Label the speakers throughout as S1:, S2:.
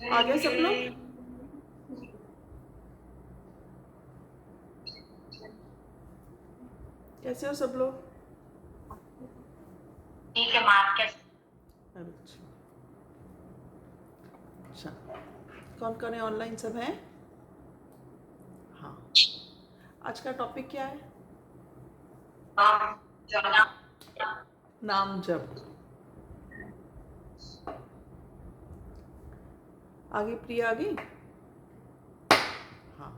S1: आ गए सब लोग? कैसे हो सब लोग?
S2: ठीक है माँ, आप कैसे?
S1: अच्छा अच्छा, कौन कौन है ऑनलाइन? सब हैं? हाँ, आज का टॉपिक क्या है? नाम जप। आगे प्रिया, आगे। हाँ,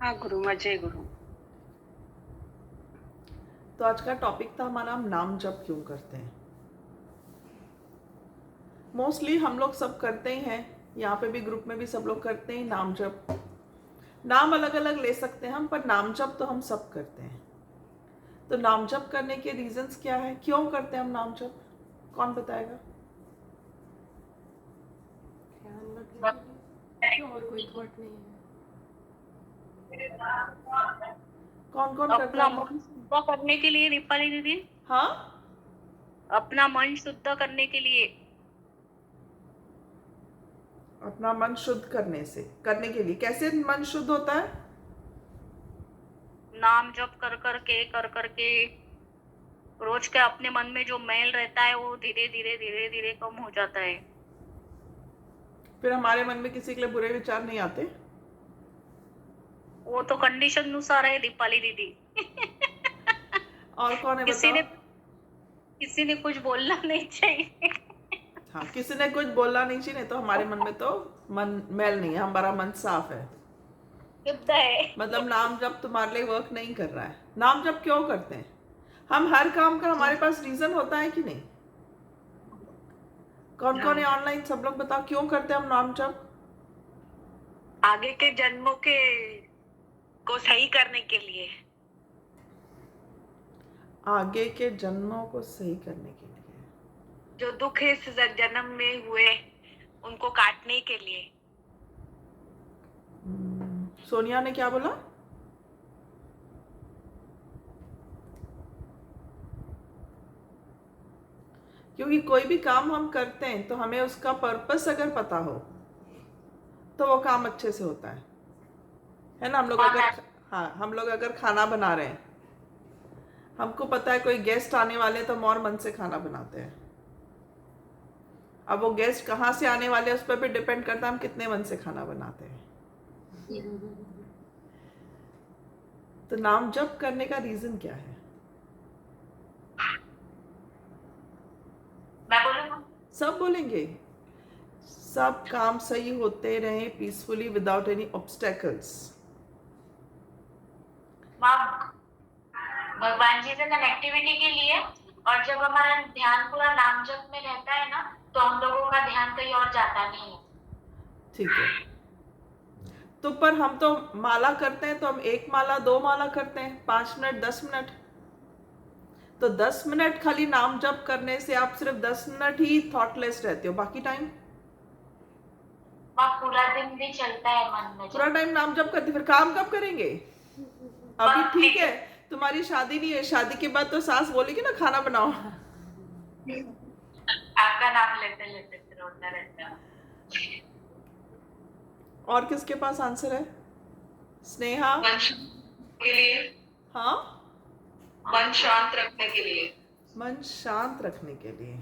S3: हाँ गुरु, अजय गुरु।
S1: तो आज का टॉपिक था हमारा, नाम जप क्यों करते हैं। मोस्टली हम लोग सब करते ही हैं, यहाँ पे भी ग्रुप में भी सब लोग करते हैं नाम जप। नाम अलग अलग ले सकते हैं हम, पर नाम जप तो हम सब करते हैं। तो नाम जप करने के रीजंस क्या है, क्यों करते हैं हम नाम जप? कौन बताएगा?
S4: ध्यान रखने के लिए और कोई थॉट नहीं है।
S1: कौन कौन करता
S3: अपना
S1: है?
S3: मन शुद्ध करने के लिए दीपाली दीदी,
S1: हाँ,
S3: अपना मन शुद्ध करने के लिए।
S1: अपना मन शुद्ध करने के लिए कैसे मन शुद्ध होता है?
S3: नाम जप कर के रोज के अपने मन में जो मैल रहता है वो धीरे धीरे कम हो जाता है।
S1: फिर हमारे मन में किसी के लिए बुरे विचार नहीं आते?
S3: वो तो कंडीशन अनुसार है दीपाली दीदी।
S1: और कौन है
S3: किसी ने
S1: बताओ?
S3: किसी ने कुछ बोलना नहीं चाहिए।
S1: हाँ, किसी ने कुछ बोलना नहीं चाहिए, नहीं तो हमारे मन में तो मन मैल नहीं है, हमारा मन साफ है।
S3: शुद्ध है।
S1: मतलब नाम जब तुम्हारे लिए वर्क नहीं कर रहा है। नाम जब क्यों करते हैं हम? हर काम का हमारे पास रीजन होता है कि नहीं? कौन कौन है ऑनलाइन? सब लोग बताओ, क्यों करते हैं हम नाम जप?
S5: आगे के जन्मों के को सही करने के लिए।
S1: आगे के जन्मों को सही करने के लिए।
S5: जो दुख इस जन्म में हुए उनको काटने के लिए।
S1: सोनिया ने क्या बोला? क्योंकि कोई भी काम हम करते हैं तो हमें उसका पर्पस अगर पता हो तो वो काम अच्छे से होता है ना? हम लोग अगर खाना बना रहे हैं, हमको पता है कोई गेस्ट आने वाले हैं तो हम और मन से खाना बनाते हैं। अब वो गेस्ट कहाँ से आने वाले हैं उस पर भी डिपेंड करता है हम कितने मन से खाना बनाते हैं। तो नाम जप करने का रीजन क्या है?
S2: मैं बोलूँ?
S1: सब बोलेंगे। सब काम सही होते रहे पीसफुली विदाउट एनी ऑब्स्टेकल्स।
S2: माँ, भगवान जी से कनेक्टिविटी के लिए। और जब हमारा ध्यान पूरा नाम जप में रहता है ना, तो हम लोगों का ध्यान कहीं और जाता नहीं है।
S1: ठीक है, तो पर हम तो माला करते हैं तो हम 1 माला 2 माला करते हैं, 5 मिनट 10 मिनट। तो 10 मिनट खाली नाम जप करने से आप सिर्फ 10 मिनट ही थॉटलेस रहते हो, बाकी टाइम?
S2: माँ, पूरा दिन भी चलता है मन में।
S1: पूरा टाइम नाम जप करते, फिर काम कब करेंगे? अभी ठीक है, तुम्हारी शादी नहीं है, शादी के बाद तो सास बोलेगी ना खाना बनाओ।
S2: आपका नाम लेते लेते फिर होता रहता है।
S1: और किसके पास आंसर है? स्नेहा?
S5: के लिए,
S1: हाँ,
S5: मन शांत रखने के लिए।
S1: मन शांत रखने के लिए।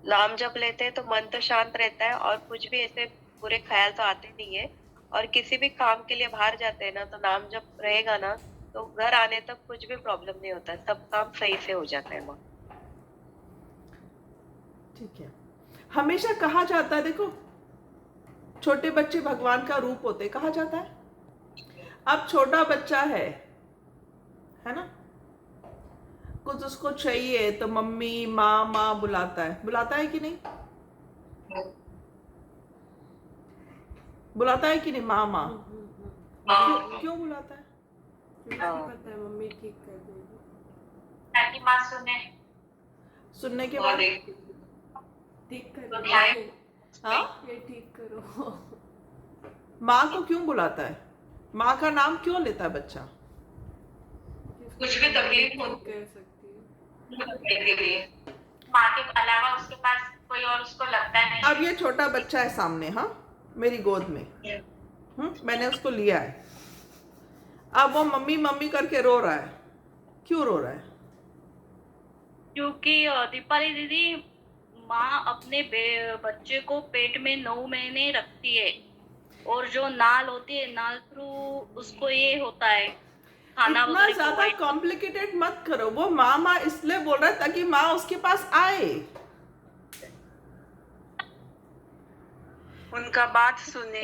S6: नाम जप लेते हैं तो मन तो शांत रहता है और कुछ भी ऐसे बुरे ख्याल तो आते नहीं है। और किसी भी काम के लिए बाहर जाते हैं ना, तो नाम जप रहेगा ना, तो घर आने तक कुछ भी प्रॉब्लम नहीं होता, सब काम सही से हो जाता है।
S1: ठीक है, हमेशा कहा जाता है, देखो छोटे बच्चे भगवान का रूप होते, कहा जाता है। अब छोटा बच्चा है ना, कुछ उसको चाहिए तो मम्मी माँ माँ बुलाता है कि नहीं? बुलाता है कि नहीं? माँ माँ क्यों बुलाता है?
S4: पता है मम्मी ठीक कर देगी,
S2: ताकि माँ सुने।
S1: सुनने के बाद
S4: ठीक कर
S2: तो
S4: देगी।
S1: हाँ,
S4: ये ठीक करो।
S1: माँ को क्यों बुलाता है? माँ का नाम क्यों लेता है बच्चा?
S5: कुछ भी तकलीफ हो
S4: कर सकती है।
S5: के लिए।
S2: माँ के अलावा उसके पास कोई और उसको लगता नहीं
S1: अब ये छोटा बच्चा है सामने, हाँ, मेरी गोद में, मैंने उसको लिया है। अब वो मम्मी मम्मी करके रो रहा है। क्यों रो रहा है?
S3: क्योंकि दीपाली दीदी, माँ अपने बच्चे को पेट में 9 महीने रखती है, और जो नाल होती है, नाल थ्रू उसको ये होता है खाना
S1: इतना
S3: वगैरह
S1: ज्यादा
S3: provide-
S1: कॉम्प्लिकेटेड मत करो। वो माँ माँ इसलिए बोल रहा है ताकि माँ उसके पास आए।
S5: उनका बात सुने।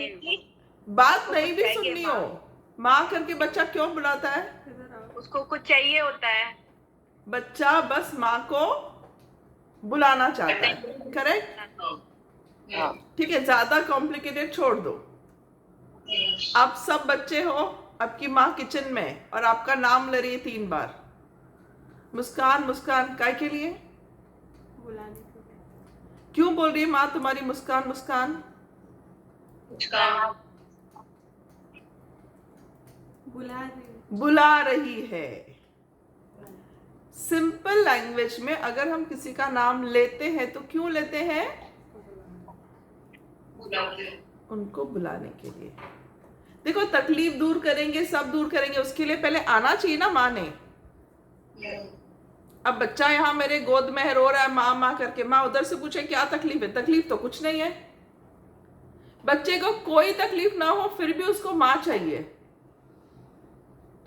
S1: बात नहीं भी सुननी हो, माँ करके बच्चा क्यों बुलाता है?
S5: उसको कुछ चाहिए होता है।
S1: बच्चा बस माँ को बुलाना चाहता है, करेक्ट? ठीक है, ज्यादा कॉम्प्लिकेटेड छोड़ दो। आप सब बच्चे हो, आपकी माँ किचन में है और आपका नाम ले रही है 3 बार, मुस्कान मुस्कान, काय के लिए?
S4: बुलाने के लिए।
S1: क्यों बोल रही है माँ तुम्हारी मुस्कान मुस्कान? बुला रही है। सिंपल लैंग्वेज में अगर हम किसी का नाम लेते हैं तो क्यों लेते हैं? उनको बुलाने के लिए। देखो, तकलीफ दूर करेंगे, सब दूर करेंगे, उसके लिए पहले आना चाहिए ना माँ ने। अब बच्चा यहाँ मेरे गोद में है, रो रहा है माँ माँ करके, माँ उधर से पूछे क्या तकलीफ है? तकलीफ तो कुछ नहीं है। बच्चे को कोई तकलीफ ना हो फिर भी उसको माँ चाहिए,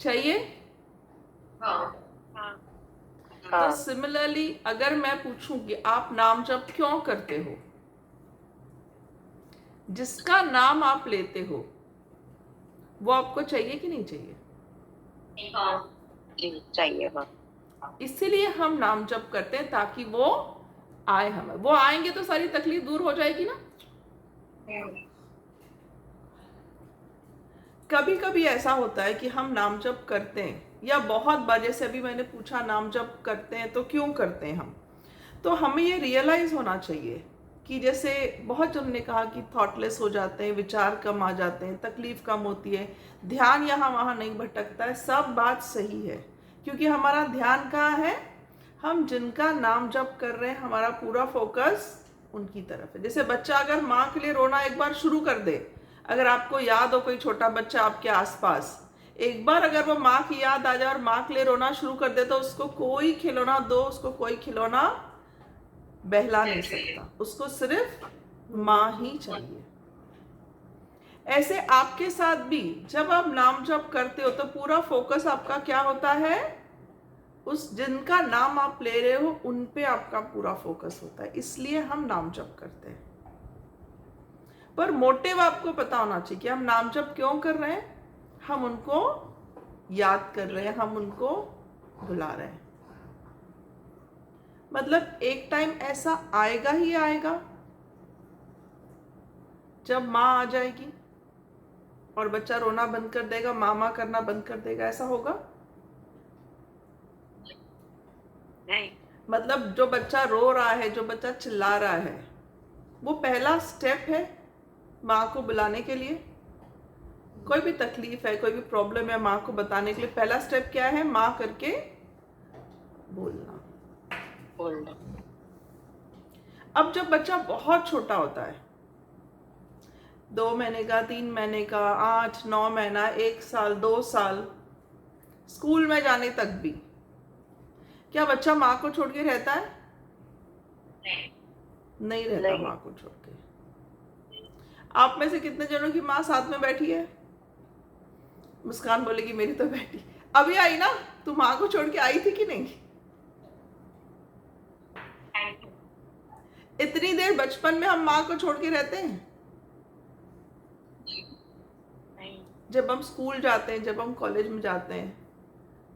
S1: चाहिए। तो सिमिलरली अगर मैं पूछूं कि आप नाम जप क्यों करते हो, जिसका नाम आप लेते हो वो आपको चाहिए कि नहीं चाहिए?
S6: जी चाहिए माँ।
S1: इसीलिए हम नाम जप करते हैं ताकि वो आए हमें। वो आएंगे तो सारी तकलीफ दूर हो जाएगी ना। कभी कभी ऐसा होता है कि हम नाम जप करते हैं, या बहुत बार, जैसे अभी मैंने पूछा नाम जप करते हैं तो क्यों करते हैं हम, तो हमें ये रियलाइज होना चाहिए कि जैसे बहुत जन ने कहा कि थॉटलेस हो जाते हैं, विचार कम आ जाते हैं, तकलीफ कम होती है, ध्यान यहाँ वहाँ नहीं भटकता है। सब बात सही है, क्योंकि हमारा ध्यान कहाँ है? हम जिनका नाम जप कर रहे हैं हमारा पूरा फोकस उनकी तरफ है। जैसे बच्चा अगर माँ के लिए रोना एक बार शुरू कर दे, अगर आपको याद हो कोई छोटा बच्चा आपके आसपास, एक बार अगर वो माँ की याद आ जाए और माँ के लिए रोना शुरू कर दे तो उसको कोई खिलौना दो, उसको कोई खिलौना बहला नहीं सकता, उसको सिर्फ माँ ही चाहिए। ऐसे आपके साथ भी जब आप नाम जप करते हो तो पूरा फोकस आपका क्या होता है? उस जिनका नाम आप ले रहे हो उन पे आपका पूरा फोकस होता है। इसलिए हम नाम जप करते हैं। पर मोटिव आपको पता होना चाहिए कि हम नाम जप क्यों कर रहे हैं। हम उनको याद कर रहे हैं, हम उनको बुला रहे हैं। मतलब एक टाइम ऐसा आएगा ही आएगा जब माँ आ जाएगी और बच्चा रोना बंद कर देगा, मामा करना बंद कर देगा। ऐसा होगा?
S5: नहीं।
S1: मतलब जो बच्चा रो रहा है, जो बच्चा चिल्ला रहा है, वो पहला स्टेप है माँ को बुलाने के लिए। कोई भी तकलीफ है, कोई भी प्रॉब्लम है, माँ को बताने के लिए पहला स्टेप क्या है? माँ करके बोलना। अब जब बच्चा बहुत छोटा होता है, 2 महीने का, 3 महीने का, 8, 9 महीना, 1 साल, 2 साल, स्कूल में जाने तक भी, क्या बच्चा माँ को छोड़ के रहता है? नहीं रहता माँ को छोड़ के। आप में से कितने जनों की माँ साथ में बैठी है? मुस्कान बोलेगी मेरी तो बैठी। अभी आई ना, तू माँ को छोड़ के आई थी कि नहीं? इतनी देर बचपन में हम माँ को छोड़ के रहते हैं? जब हम स्कूल जाते हैं, जब हम कॉलेज में जाते हैं,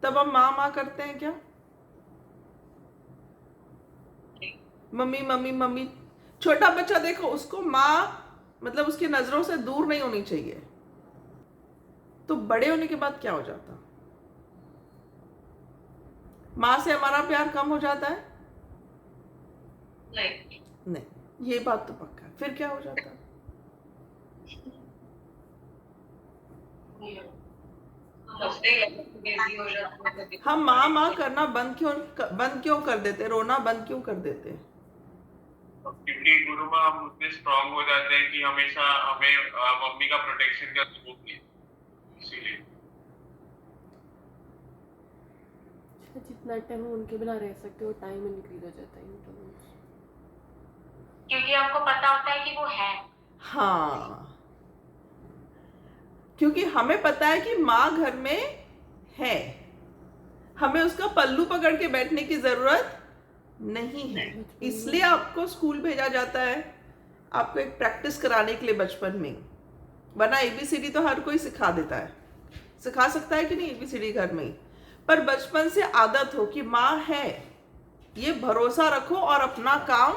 S1: तब हम माँ माँ करते हैं क्या? Mummy mummy mummy. छोटा बच्चा देखो, उसको माँ मतलब उसकी नजरों से दूर नहीं होनी चाहिए। तो बड़े होने के बाद क्या हो जाता? माँ से हमारा प्यार कम हो जाता है? नहीं, ये बात तो पक्का है। फिर क्या हो जाता? हम माँ माँ करना बंद क्यों कर देते? रोना बंद क्यों कर देते?
S7: क्योंकि गुरु में हम उतने स्ट्रांग हो जाते हैं कि हमेशा हमें मम्मी का प्रोटेक्शन का जरूरत नहीं, इसीलिए।
S4: अच्छा, जितना टाइम हम उनके बिना रह सकते हो टाइम इंक्रीज हो जाता है इंटरवल्स।
S2: क्योंकि हमको पता होता है कि वो है।
S1: हाँ, क्योंकि हमें पता है कि माँ घर में है, हमें उसका पल्लू पकड़ के बैठने की जरूरत नहीं है। इसलिए आपको स्कूल भेजा जाता है, आपको एक प्रैक्टिस कराने के लिए बचपन में। वरना एबीसीडी तो हर कोई सिखा देता है, सिखा सकता है कि नहीं एबीसीडी घर में ही, पर बचपन से आदत हो कि माँ है, ये भरोसा रखो और अपना काम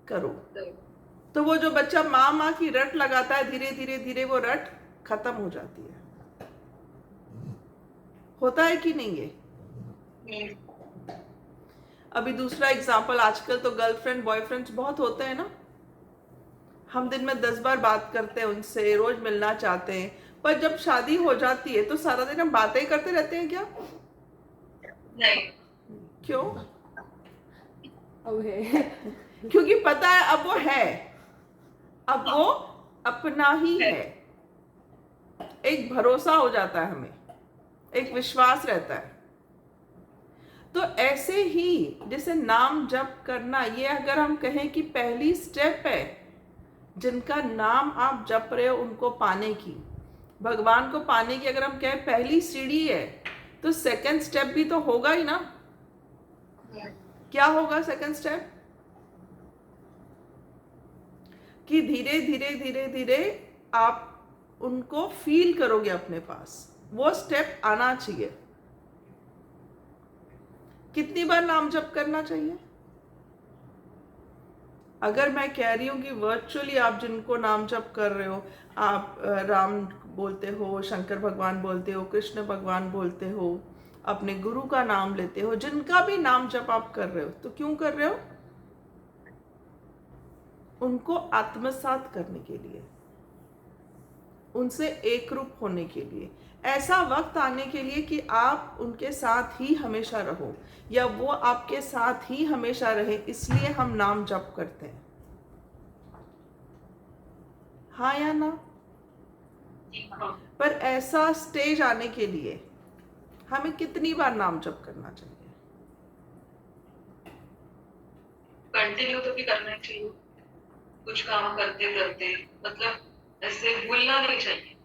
S1: करो। तो वो जो बच्चा माँ माँ की रट लगाता है, धीरे धीरे धीरे वो रट खत्म हो जाती है। होता है कि नहीं ये? अभी दूसरा एग्जाम्पल, आजकल तो गर्लफ्रेंड बॉयफ्रेंड्स बहुत होते हैं ना, हम दिन में 10 बार बात करते हैं उनसे, रोज मिलना चाहते हैं, पर जब शादी हो जाती है तो सारा दिन हम बातें ही करते रहते हैं क्या?
S2: नहीं।
S1: क्यों?
S4: अब है
S1: क्योंकि पता है अब वो है, अब वो अपना ही है। एक भरोसा हो जाता है हमें, एक विश्वास रहता है। तो ऐसे ही जैसे नाम जप करना, ये अगर हम कहें कि पहली स्टेप है जिनका नाम आप जप रहे हो उनको पाने की, भगवान को पाने की, अगर हम कहें पहली सीढ़ी है, तो सेकंड स्टेप भी तो होगा ही ना। क्या होगा सेकंड स्टेप? कि धीरे धीरे धीरे धीरे आप उनको फील करोगे अपने पास, वो स्टेप आना चाहिए। कितनी बार नाम जप करना चाहिए? अगर मैं कह रही हूं कि वर्चुअली आप जिनको नाम जप कर रहे हो, आप राम बोलते हो, शंकर भगवान बोलते हो, कृष्ण भगवान बोलते हो, अपने गुरु का नाम लेते हो, जिनका भी नाम जप आप कर रहे हो, तो क्यों कर रहे हो? उनको आत्मसात करने के लिए, उनसे एक रूप होने के लिए, ऐसा वक्त आने के लिए कि आप उनके साथ ही हमेशा रहो या वो आपके साथ ही हमेशा रहे, इसलिए हम नाम जप करते हैं। हाँ या ना? पर ऐसा स्टेज आने के लिए हमें कितनी बार नाम जप करना चाहिए?
S8: कंटिन्यू तो भी करना चाहिए, कुछ काम करते करते, मतलब ऐसे भूलना नहीं चाहिए।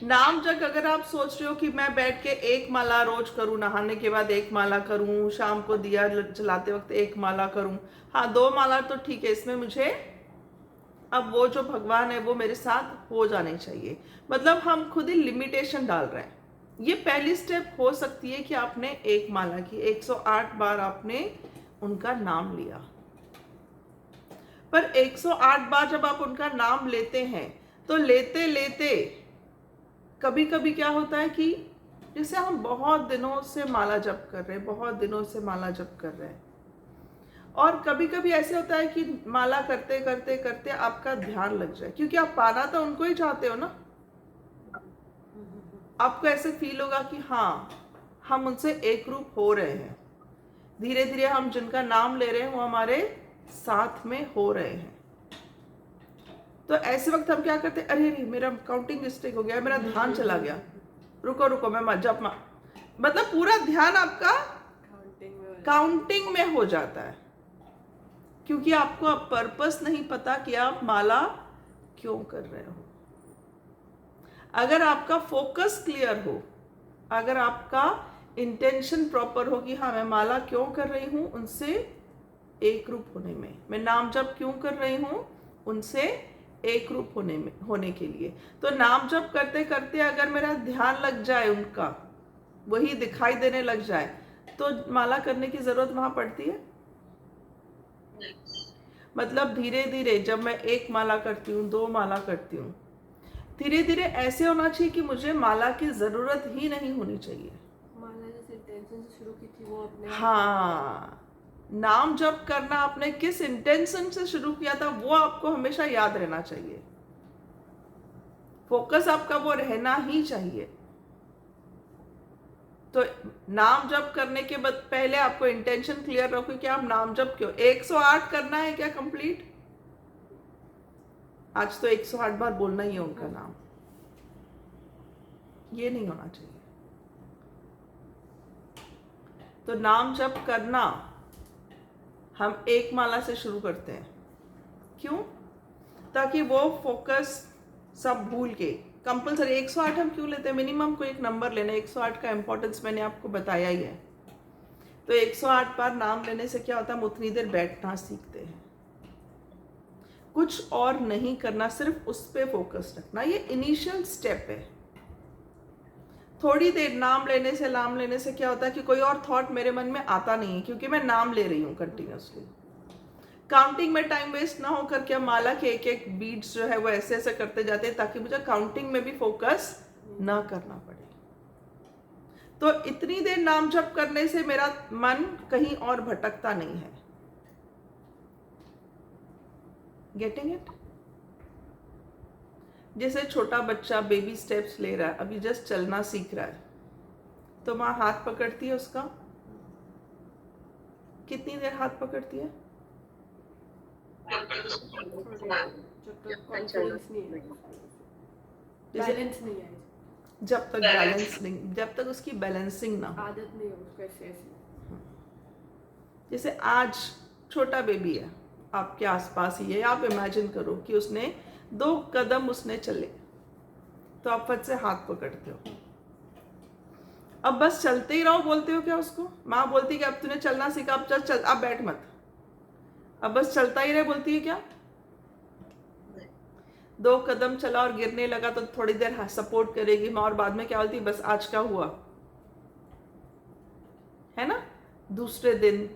S1: नाम जप अगर आप सोच रहे हो कि मैं बैठ के एक माला रोज करूं, नहाने के बाद एक माला करूं, शाम को दिया जलाते वक्त एक माला करूं, हाँ 2 माला तो ठीक है, इसमें मुझे अब वो जो भगवान है वो मेरे साथ हो जाने चाहिए। मतलब हम खुद ही लिमिटेशन डाल रहे हैं। ये पहली स्टेप हो सकती है कि आपने एक माला की, 108 बार आपने उनका नाम लिया, पर 108 बार जब आप उनका नाम लेते हैं तो लेते लेते कभी कभी क्या होता है कि जैसे हम बहुत दिनों से माला जप कर रहे हैं, बहुत दिनों से माला जप कर रहे हैं, और कभी कभी ऐसे होता है कि माला करते करते करते आपका ध्यान लग जाए, क्योंकि आप पाना तो उनको ही चाहते हो ना। आपको ऐसे फील होगा कि हाँ हम उनसे एक रूप हो रहे हैं, धीरे धीरे हम जिनका नाम ले रहे हैं वो हमारे साथ में हो रहे हैं। तो ऐसे वक्त हम क्या करते हैं, अरे अरे मेरा काउंटिंग मिस्टेक हो गया, मेरा ध्यान चला गया, रुको रुको मैं जप मतलब पूरा ध्यान आपका काउंटिंग में हो जाता है, क्योंकि आपको अब पर्पस नहीं पता कि आप माला क्यों कर रहे हो। अगर आपका फोकस क्लियर हो, अगर आपका इंटेंशन प्रॉपर हो कि हाँ मैं माला क्यों कर रही हूँ, उनसे एक रूप होने में, मैं नाम जप क्यों कर रही हूँ, उनसे एक रूप होने के लिए, तो नाम जप करते करते अगर मेरा ध्यान लग जाए, उनका वही दिखाई देने लग जाए, तो माला करने की जरूरत वहां पड़ती है। मतलब धीरे धीरे जब मैं एक माला करती हूँ, 2 माला करती हूँ, धीरे धीरे ऐसे होना चाहिए कि मुझे माला की जरूरत ही नहीं होनी चाहिए।
S4: माला जिस इंटेंशन से शुरू की थी वो अपने
S1: हाँ, नाम जप करना आपने किस इंटेंशन से शुरू किया था वो आपको हमेशा याद रहना चाहिए, फोकस आपका वो रहना ही चाहिए। तो नाम जप करने के बाद पहले आपको इंटेंशन क्लियर रखो कि आप नाम जप क्यों 108 करना है क्या कंप्लीट। आज तो 108 बार बोलना ही है उनका नाम, ये नहीं होना चाहिए। तो नाम जप करना हम एक माला से शुरू करते हैं, क्यों? ताकि वो फोकस सब भूल के कंपल्सरी 108 हम क्यों लेते हैं, मिनिमम को एक नंबर लेना। 108 का इंपॉर्टेंस मैंने आपको बताया ही है। तो 108 बार नाम लेने से क्या होता है, हम उतनी देर बैठना सीखते हैं, कुछ और नहीं करना, सिर्फ उस पर फोकस रखना। ये इनिशियल स्टेप है। थोड़ी देर नाम लेने से क्या होता है कि कोई और थॉट मेरे मन में आता नहीं है, क्योंकि मैं नाम ले रही हूँ कंटिन्यूसली। काउंटिंग में टाइम वेस्ट ना होकर के माला के एक एक बीट्स जो है वो ऐसे ऐसे करते जाते हैं, ताकि मुझे काउंटिंग में भी फोकस ना करना पड़े। तो इतनी देर नाम जप करने से मेरा मन कहीं और भटकता नहीं है। Getting it? जैसे छोटा बच्चा बेबी स्टेप्स ले रहा है, अभी जस्ट चलना सीख रहा है, तो माँ हाथ पकड़ती है उसका, कितनी देर हाथ पकड़ती है?
S4: जब तक कॉन्फिडेंस नहीं है, बैलेंस नहीं है,
S1: जब तक बैलेंस नहीं, जब तक उसकी बैलेंसिंग ना हो।
S4: आदत नहीं है उसको ऐसे ऐसे।
S1: जैसे आज छोटा बेबी है, आपके आसपास ही है, आप इमेजिन करो कि उसने 2 कदम उसने चले, तो आप फट से हाथ पकड़ते हो। अब बस चलते ही रहो बोलते हो क्या उसको? माँ बोलती है कि अब तूने चलना सीखा, अब चल चल, अब बैठ मत, अब बस चलता ही रहे बोलती है क्या? 2 कदम चला और गिरने लगा तो थोड़ी देर सपोर्ट करेगी माँ, और बाद में क्या बोलती है, बस आज क्या हुआ, है ना? दूसरे दिन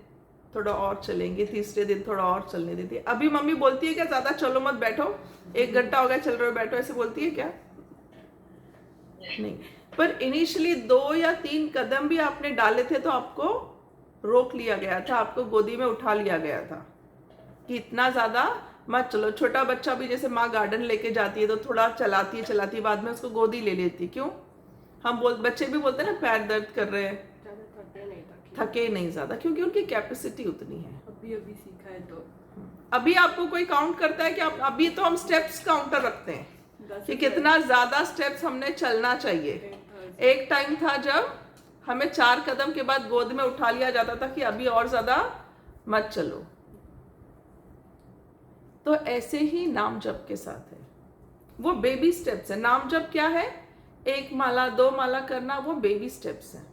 S1: थोड़ा और चलेंगे, तीसरे दिन थोड़ा और चलने देती है। अभी मम्मी बोलती है क्या ज्यादा चलो मत, बैठो, 1 घंटा हो गया चल रहे हो, बैठो, ऐसे बोलती है क्या? नहीं। पर इनिशियली 2 या 3 कदम भी आपने डाले थे तो आपको रोक लिया गया था, आपको गोदी में उठा लिया गया था कि इतना ज्यादा मत चलो। छोटा बच्चा भी जैसे माँ गार्डन लेके जाती है तो थोड़ा चलाती है, बाद में उसको गोदी ले लेती। क्यों? हम बच्चे भी बोलते हैं ना पैर दर्द कर रहे हैं, थके नहीं ज्यादा, क्योंकि उनकी कैपेसिटी उतनी है।
S4: अभी अभी सीखा है तो
S1: अभी आपको कोई काउंट करता है कि आप, अभी तो हम स्टेप्स काउंटर रखते हैं कि कितना ज्यादा स्टेप्स हमने चलना चाहिए। एक टाइम था जब हमें 4 कदम के बाद गोद में उठा लिया जाता था कि अभी और ज्यादा मत चलो। तो ऐसे ही नाम जप के साथ है, वो बेबी स्टेप्स है। नाम जप क्या है? 1 माला 2 माला करना, वो बेबी स्टेप्स है।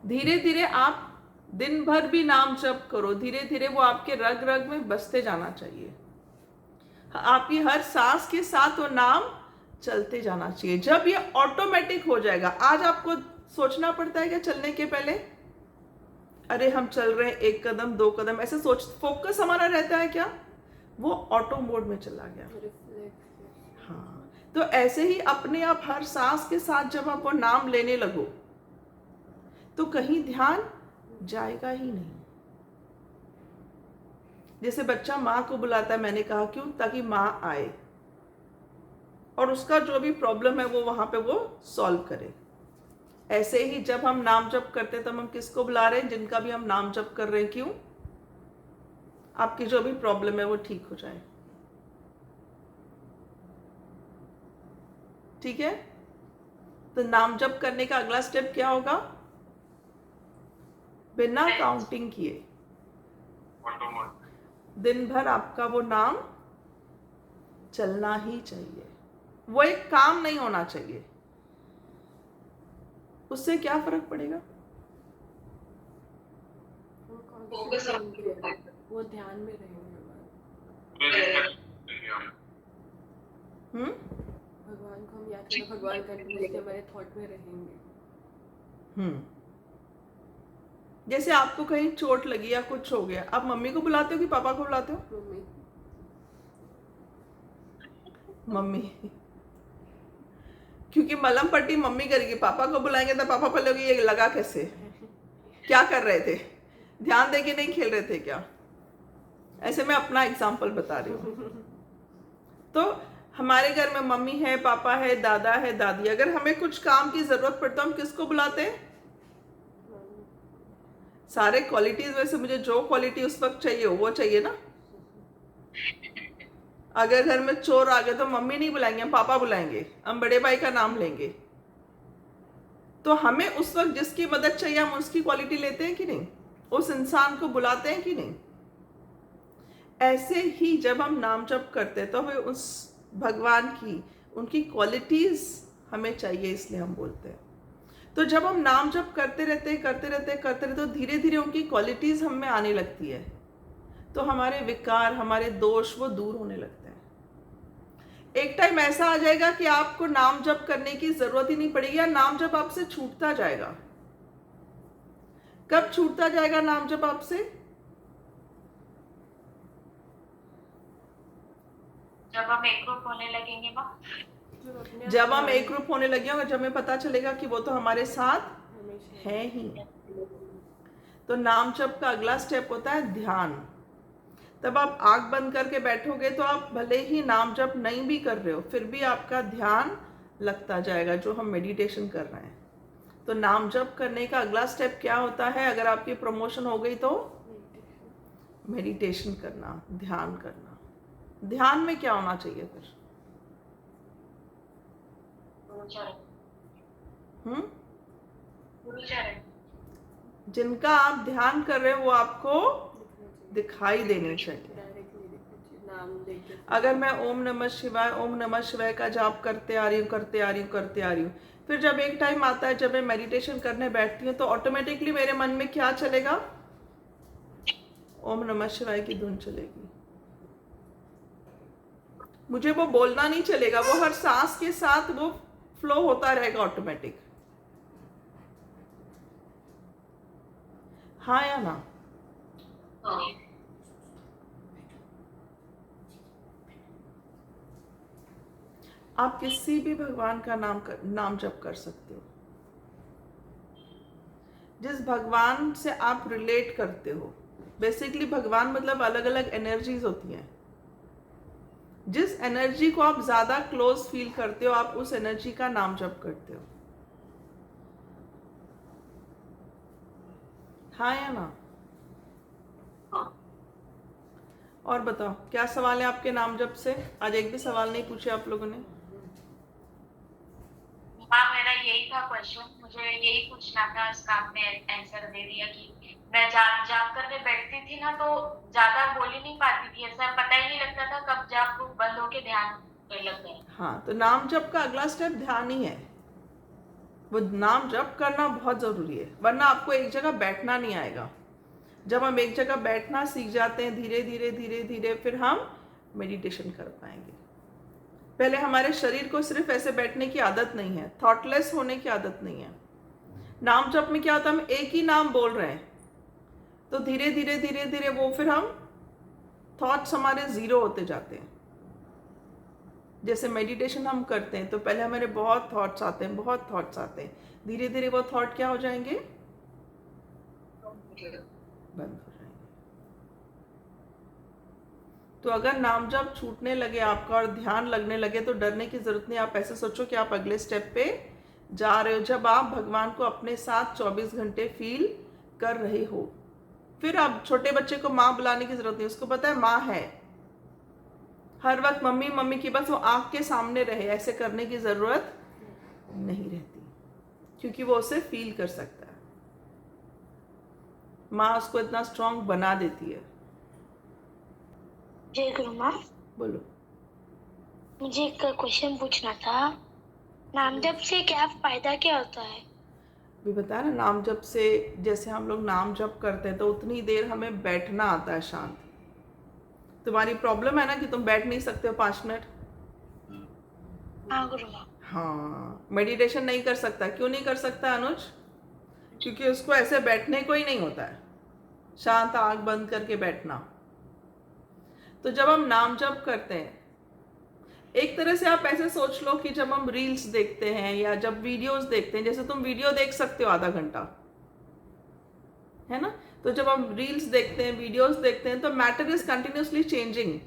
S1: धीरे धीरे आप दिन भर भी नाम जप करो, धीरे धीरे वो आपके रग रग में बसते जाना चाहिए। आपकी हर सांस के साथ वो नाम चलते जाना चाहिए। जब ये ऑटोमेटिक हो जाएगा, आज आपको सोचना पड़ता है क्या चलने के पहले, अरे हम चल रहे हैं 1 कदम 2 कदम, ऐसे सोच, फोकस हमारा रहता है क्या? वो ऑटो मोड में चला गया। हाँ, तो ऐसे ही अपने आप हर सांस के साथ जब आप वो नाम लेने लगो तो कहीं ध्यान जाएगा ही नहीं। जैसे बच्चा माँ को बुलाता है, मैंने कहा क्यों? ताकि माँ आए और उसका जो भी प्रॉब्लम है वो वहां पे वो सॉल्व करे। ऐसे ही जब हम नाम जप करते हैं तब हम किसको बुला रहे हैं? जिनका भी हम नाम जप कर रहे हैं। क्यों? आपकी जो भी प्रॉब्लम है वो ठीक हो जाए। ठीक है? तो नाम जप करने का अगला स्टेप क्या होगा? बिना काउंटिंग किए दिन भर आपका वो नाम चलना ही चाहिए। वो एक काम नहीं होना चाहिए। उससे क्या फर्क पड़ेगा?
S4: वो ध्यान में रहेंगे। भगवान को हम याद करें, भगवान कंटिन्यूसली हमारे थॉट में रहेंगे।
S1: जैसे आपको कहीं चोट लगी या कुछ हो गया, आप मम्मी को बुलाते हो कि पापा को बुलाते हो? मम्मी। क्योंकि मलहम पट्टी मम्मी करेगी, पापा को बुलाएंगे तो पापा बोलेंगे ये लगा कैसे, क्या कर रहे थे, ध्यान दे के नहीं खेल रहे थे क्या? ऐसे मैं अपना एग्जांपल बता रही हूँ। तो हमारे घर में मम्मी है, पापा है, दादा है, दादी, अगर हमें कुछ काम की जरूरत पड़ता है हम किसको बुलाते हैं? सारे क्वालिटीज में से मुझे जो क्वालिटी उस वक्त चाहिए वो चाहिए ना। अगर घर में चोर आ गए तो मम्मी नहीं बुलाएंगे, हम पापा बुलाएंगे, हम बड़े भाई का नाम लेंगे। तो हमें उस वक्त जिसकी मदद चाहिए हम उसकी क्वालिटी लेते हैं कि नहीं, उस इंसान को बुलाते हैं कि नहीं। ऐसे ही जब हम नाम जप करते हैं तो हमें उस भगवान की उनकी क्वालिटीज हमें चाहिए, इसलिए हम बोलते हैं। तो जब हम नाम जप करते रहते तो धीरे धीरे उनकी क्वालिटीज हम में आने लगती है, तो हमारे विकार, हमारे दोष वो दूर होने लगते हैं। एक टाइम ऐसा आ जाएगा कि आपको नाम जप करने की जरूरत ही नहीं पड़ेगी, या नाम जप आपसे छूटता जाएगा। कब छूटता जाएगा नाम जप आपसे?
S2: जब हम एक ग्रुप होने लगेंगे माँ।
S1: जब हम एक ग्रुप होने लगे होंगे, जब हमें पता चलेगा कि वो तो हमारे साथ है ही। तो नाम जप का अगला स्टेप होता है ध्यान। तब आप आंख बंद करके बैठोगे तो आप भले ही नाम जप नहीं भी कर रहे हो, फिर भी आपका ध्यान लगता जाएगा, जो हम मेडिटेशन कर रहे हैं। तो नाम जप करने का अगला स्टेप क्या होता है? अगर आपकी प्रमोशन हो गई तो मेडिटेशन करना, ध्यान करना। ध्यान में क्या होना चाहिए फिर? जिनका आप ध्यान कर रहे हो वो आपको दिखाई देने चाहिए।
S4: नाम लेके
S1: अगर मैं ओम नमः शिवाय का जाप करते आ रही हूँ, फिर जब एक टाइम आता है जब मैं मेडिटेशन करने बैठती हूँ तो ऑटोमेटिकली मेरे मन में क्या चलेगा? ओम नमः शिवाय की धुन चलेगी। मुझे वो बोलना नहीं चलेगा, वो हर सांस के साथ वो फ्लो होता रहेगा ऑटोमेटिक। हाँ या ना? आप किसी भी भगवान का नाम जप कर सकते हो, जिस भगवान से आप रिलेट करते हो। बेसिकली भगवान मतलब अलग अलग एनर्जीज होती हैं। जिस एनर्जी को आप ज्यादा क्लोज फील करते हो आप उस एनर्जी का नाम जप करते हो। हाँ या ना? और बताओ क्या सवाल है आपके नाम जप से? आज एक भी सवाल नहीं पूछे आप लोगों ने।
S2: हाँ, मेरा यही था क्वेश्चन, मुझे यही पूछना था, इसका आपने आंसर दे दिया कि मैं जाप करने बैठती थी ना तो ज्यादा बोल ही नहीं पाती थी, ऐसा पता ही नहीं लगता था कब जाप बंद होके ध्यान पे लग गए। हाँ, तो नाम जप का अगला स्टेप ध्यान ही है। वो नाम जप करना बहुत जरूरी है, वरना आपको एक जगह बैठना नहीं आएगा। जब हम एक जगह बैठना सीख जाते हैं धीरे धीरे फिर हम मेडिटेशन कर पाएंगे। पहले हमारे शरीर को सिर्फ ऐसे बैठने की आदत नहीं है, थॉटलेस होने की आदत नहीं है। नाम जप में क्या होता है, हम एक ही नाम बोल रहे हैं तो धीरे धीरे वो फिर हम थॉट्स हमारे जीरो होते जाते हैं। जैसे मेडिटेशन हम करते हैं तो पहले हमारे बहुत थॉट्स आते हैं, धीरे धीरे वो थॉट क्या हो जाएंगे? बंद हो जाएंगे। तो अगर नाम जप छूटने लगे आपका और ध्यान लगने लगे तो डरने की जरूरत नहीं। आप ऐसे सोचो कि आप अगले स्टेप पे जा रहे हो, जब आप भगवान को अपने साथ 24 घंटे फील कर रहे हो। फिर आप छोटे बच्चे को माँ बुलाने की जरूरत नहीं, उसको पता है माँ है। हर वक्त मम्मी की बस वो आंख के सामने रहे, ऐसे करने की जरूरत नहीं रहती, क्योंकि वो उसे फील कर सकता है। माँ उसको इतना स्ट्रांग बना देती है।
S9: जय गुरु माँ।
S1: बोलो।
S9: मुझे एक क्वेश्चन पूछना था, नाम जप से क्या फायदा क्या होता है?
S1: भी बताया ना, नाम जप से जैसे हम लोग नाम जप करते हैं तो उतनी देर हमें बैठना आता है शांत। तुम्हारी प्रॉब्लम है ना कि तुम बैठ नहीं सकते हो 5 मिनट।
S9: हाँ गुरु माँ।
S1: हाँ, मेडिटेशन नहीं कर सकता। क्यों नहीं कर सकता अनुज? क्योंकि उसको ऐसे बैठने को ही नहीं होता है, शांत आंख बंद करके बैठना। तो जब हम नाम जप करते हैं, एक तरह से आप ऐसे सोच लो कि जब हम रील्स देखते हैं या जब वीडियोस देखते हैं, जैसे तुम वीडियो देख सकते हो आधा घंटा, है ना? तो जब हम रील्स देखते हैं, वीडियोस देखते हैं, तो matter is continuously changing.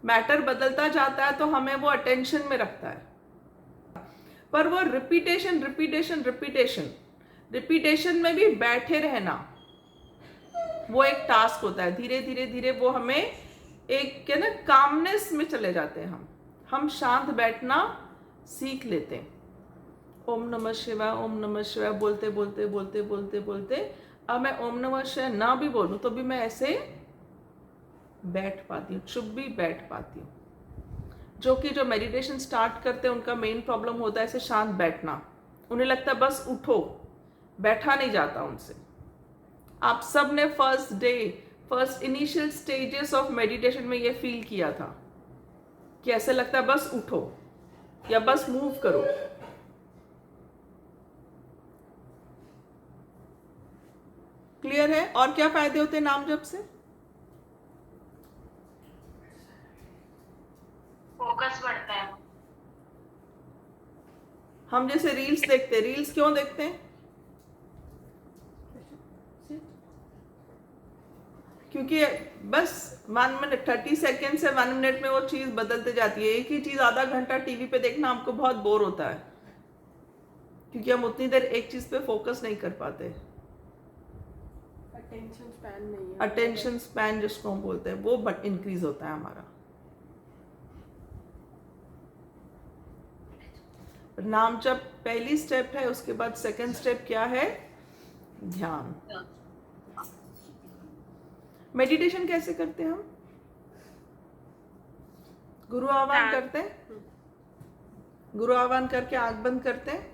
S1: Matter बदलता जाता है तो हमें वो अटेंशन में रखता है, पर वो रिपीटेशन रिपीटेशन रिपीटेशन रिपीटेशन में भी बैठे रहना वो एक टास्क होता है। धीरे धीरे धीरे वो हमें एक क्या ना कामनेस में चले जाते हैं, हम शांत बैठना सीख लेते हैं। ओम नमः शिवाय, ओम नमः शिवाय बोलते बोलते बोलते बोलते बोलते अब मैं ओम नमः शिवाय ना भी बोलूं तो भी मैं ऐसे बैठ पाती हूँ, चुप भी बैठ पाती हूँ। जो मेडिटेशन स्टार्ट करते हैं उनका मेन प्रॉब्लम होता है ऐसे शांत बैठना। उन्हें लगता है बस उठो, बैठा नहीं जाता उनसे। आप सब ने first initial stages of meditation में ये फील किया था कि ऐसे लगता है बस उठो या बस मूव करो। क्लियर है? और क्या फायदे होते हैं नाम जप से?
S2: फोकस बढ़ता है।
S1: हम जैसे रील्स देखते हैं, रील्स क्यों देखते हैं? क्योंकि बस 1 मिनट 30 सेकेंड से 1 मिनट में वो चीज बदलते जाती है। एक ही चीज आधा घंटा टीवी पे देखना हमको बहुत बोर होता है, क्योंकि हम उतनी देर एक चीज पे फोकस नहीं कर पाते।
S4: अटेंशन स्पैन नहीं है,
S1: अटेंशन स्पैन जिसको हम बोलते हैं वो इंक्रीज होता है हमारा। नाम जब पहली स्टेप है, उसके बाद सेकंड स्टेप क्या है? ध्यान। मेडिटेशन कैसे करते हैं हम? गुरु आह्वान करते हैं, गुरु आह्वान करके आंख बंद करते हैं,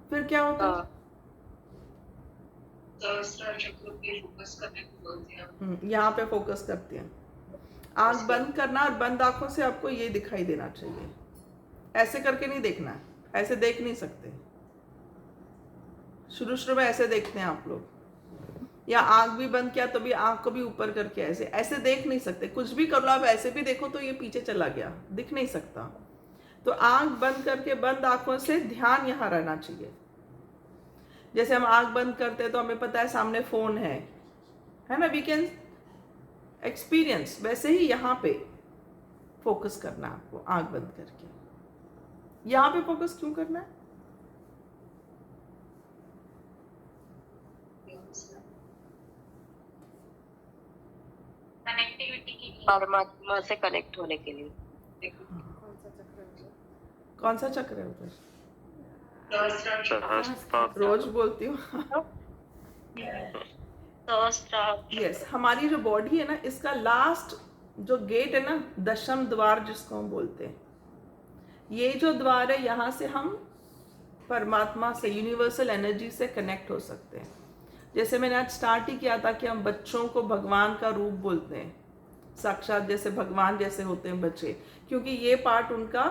S1: फिर क्या होता है?
S8: सहस्त्रार चक्र पे फोकस करने को बोलते हैं।
S1: यहाँ पे फोकस करते हैं। आंख बंद करना और बंद आंखों से आपको ये दिखाई देना चाहिए। ऐसे करके नहीं देखना है, ऐसे देख नहीं सकते। शुरू में ऐसे देखते हैं आप लोग, या आंख भी बंद किया तो भी आंख को भी ऊपर करके ऐसे ऐसे देख नहीं सकते। कुछ भी कर लो आप, ऐसे भी देखो तो ये पीछे चला गया, दिख नहीं सकता। तो आंख बंद करके बंद आंखों से ध्यान यहाँ रहना चाहिए। जैसे हम आंख बंद करते हैं तो हमें पता है सामने फोन है ना, वी कैन एक्सपीरियंस। वैसे ही यहाँ पे फोकस करना है आपको, आंख बंद करके। यहाँ पे फोकस क्यों करना है?
S2: कनेक्टिविटी के लिए।
S6: परमात्मा से कनेक्ट होने के लिए।
S1: कौन सा चक्र है उधर?
S8: सहस्त्रार चक्र।
S1: रोज बोलती हूँ। यस, हमारी जो बॉडी है ना, इसका लास्ट जो गेट है ना, दशम द्वार जिसको हम बोलते हैं, ये जो द्वार है, यहाँ से हम परमात्मा से, यूनिवर्सल एनर्जी से कनेक्ट हो सकते हैं। जैसे मैंने आज स्टार्ट ही किया था कि हम बच्चों को भगवान का रूप बोलते हैं, साक्षात जैसे भगवान जैसे होते हैं बच्चे, क्योंकि ये पार्ट उनका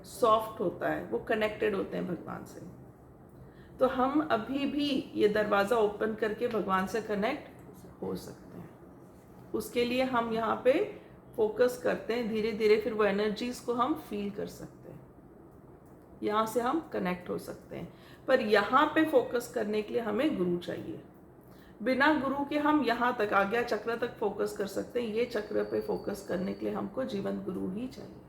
S1: सॉफ्ट होता है, वो कनेक्टेड होते हैं भगवान से। तो हम अभी भी ये दरवाज़ा ओपन करके भगवान से कनेक्ट हो सकते हैं। उसके लिए हम यहाँ पे फोकस करते हैं, धीरे धीरे फिर वो एनर्जीज को हम फील कर सकते हैं, यहाँ से हम कनेक्ट हो सकते हैं। पर यहाँ पे फोकस करने के लिए हमें गुरु चाहिए। बिना गुरु के हम यहाँ तक, आज्ञा चक्र तक फोकस कर सकते हैं। ये चक्र पे फोकस करने के लिए हमको जीवन गुरु ही चाहिए।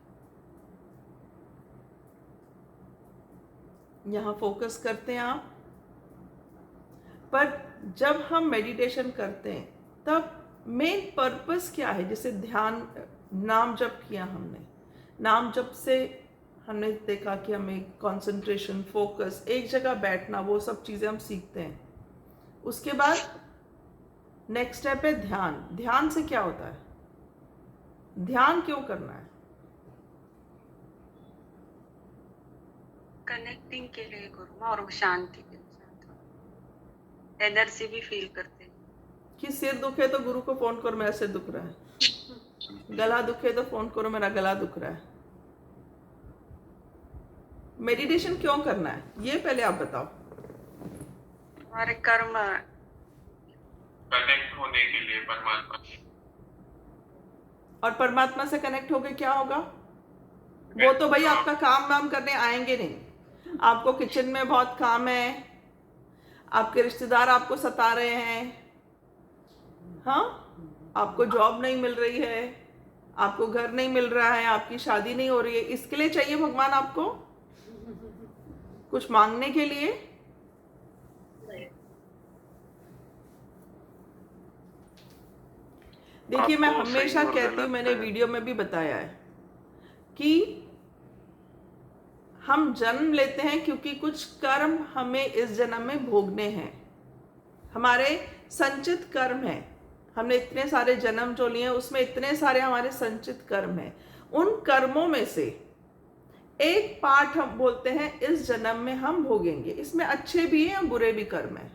S1: यहाँ फोकस करते हैं आप। पर जब हम मेडिटेशन करते हैं तब मेन पर्पस क्या है? जैसे ध्यान, नाम जप किया हमने, नाम जप से हमने देखा कि हमें कंसंट्रेशन, फोकस, एक जगह बैठना, वो सब चीज़ें हम सीखते हैं। उसके बाद नेक्स्ट स्टेप है ध्यान। ध्यान से क्या होता है? ध्यान क्यों करना है?
S5: कनेक्टिंग के लिए गुरु, और शांति के साथ एनर्जी भी फील करते हैं।
S1: कि सिर दुखे तो गुरु को फोन करो, मेरा सिर दुख रहा है। गला दुखे तो फोन करो, मेरा गला दुख रहा है। मेडिटेशन क्यों करना है, ये पहले आप बताओ।
S5: हमारे कर्म
S7: कनेक्ट होने के लिए परमात्मा से।
S1: और परमात्मा से कनेक्ट होके क्या होगा? वो तो भाई आपका काम वाम करने आएंगे नहीं। आपको किचन में बहुत काम है, आपके रिश्तेदार आपको सता रहे हैं, हाँ, आपको जॉब नहीं मिल रही है, आपको घर नहीं मिल रहा है, आपकी शादी नहीं हो रही है, इसके लिए चाहिए भगवान आपको कुछ मांगने के लिए? देखिए, मैं
S7: आपको सही
S1: हमेशा
S7: और
S1: कहती हूँ,
S7: गलत
S1: मैंने वीडियो में भी बताया है कि हम जन्म लेते हैं क्योंकि कुछ कर्म हमें इस जन्म में भोगने हैं, हमारे संचित कर्म हैं। हमने इतने सारे जन्म जो लिए हैं उसमें इतने सारे हमारे संचित कर्म हैं। उन कर्मों में से एक पार्ट हम बोलते हैं इस जन्म में हम भोगेंगे। इसमें अच्छे भी हैं और बुरे भी कर्म हैं।